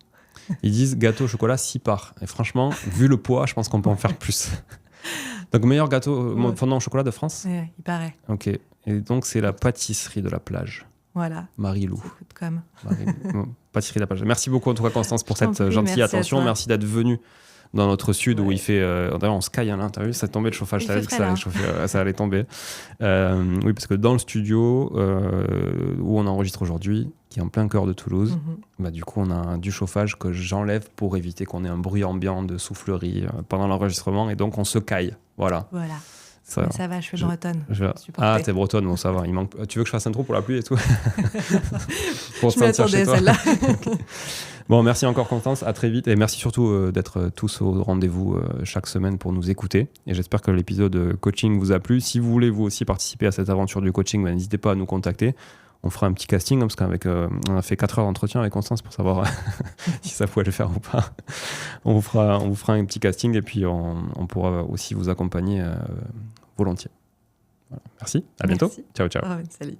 [SPEAKER 2] Ils disent gâteau au chocolat 6 parts. Et franchement, vu le poids, je pense qu'on peut en faire plus. Donc, meilleur gâteau fondant au chocolat de France?
[SPEAKER 1] Ouais, il paraît.
[SPEAKER 2] Ok. Et donc, c'est la pâtisserie de la plage.
[SPEAKER 1] Voilà.
[SPEAKER 2] Marie-Lou.
[SPEAKER 1] Comme.
[SPEAKER 2] Pâtisserie de la plage. Merci beaucoup, en tout cas, Constance, pour cette gentille attention. Merci d'être venue dans notre sud où il fait... D'ailleurs, on se caille, hein, t'as vu, ça tombait le chauffage, t'as vu que ça allait tomber. Oui, parce que dans le studio où on enregistre aujourd'hui, qui est en plein cœur de Toulouse, du coup, on a du chauffage que j'enlève pour éviter qu'on ait un bruit ambiant de soufflerie pendant l'enregistrement, et donc on se caille. Voilà.
[SPEAKER 1] Ça va, je suis bretonne.
[SPEAKER 2] Ah, t'es bretonne, bon, ça va. Tu veux que je fasse un trou pour la pluie et tout? Pour
[SPEAKER 1] je m'attendais à celle-là.
[SPEAKER 2] Bon, merci encore, Constance. À très vite. Et merci surtout d'être tous au rendez-vous chaque semaine pour nous écouter. Et j'espère que l'épisode coaching vous a plu. Si vous voulez vous aussi participer à cette aventure du coaching, n'hésitez pas à nous contacter. On fera un petit casting, parce qu'on a fait 4 heures d'entretien avec Constance pour savoir si ça pouvait le faire ou pas. On vous fera un petit casting et puis on pourra aussi vous accompagner volontiers. Voilà. Merci, à bientôt. Ciao, ciao.
[SPEAKER 1] Salut.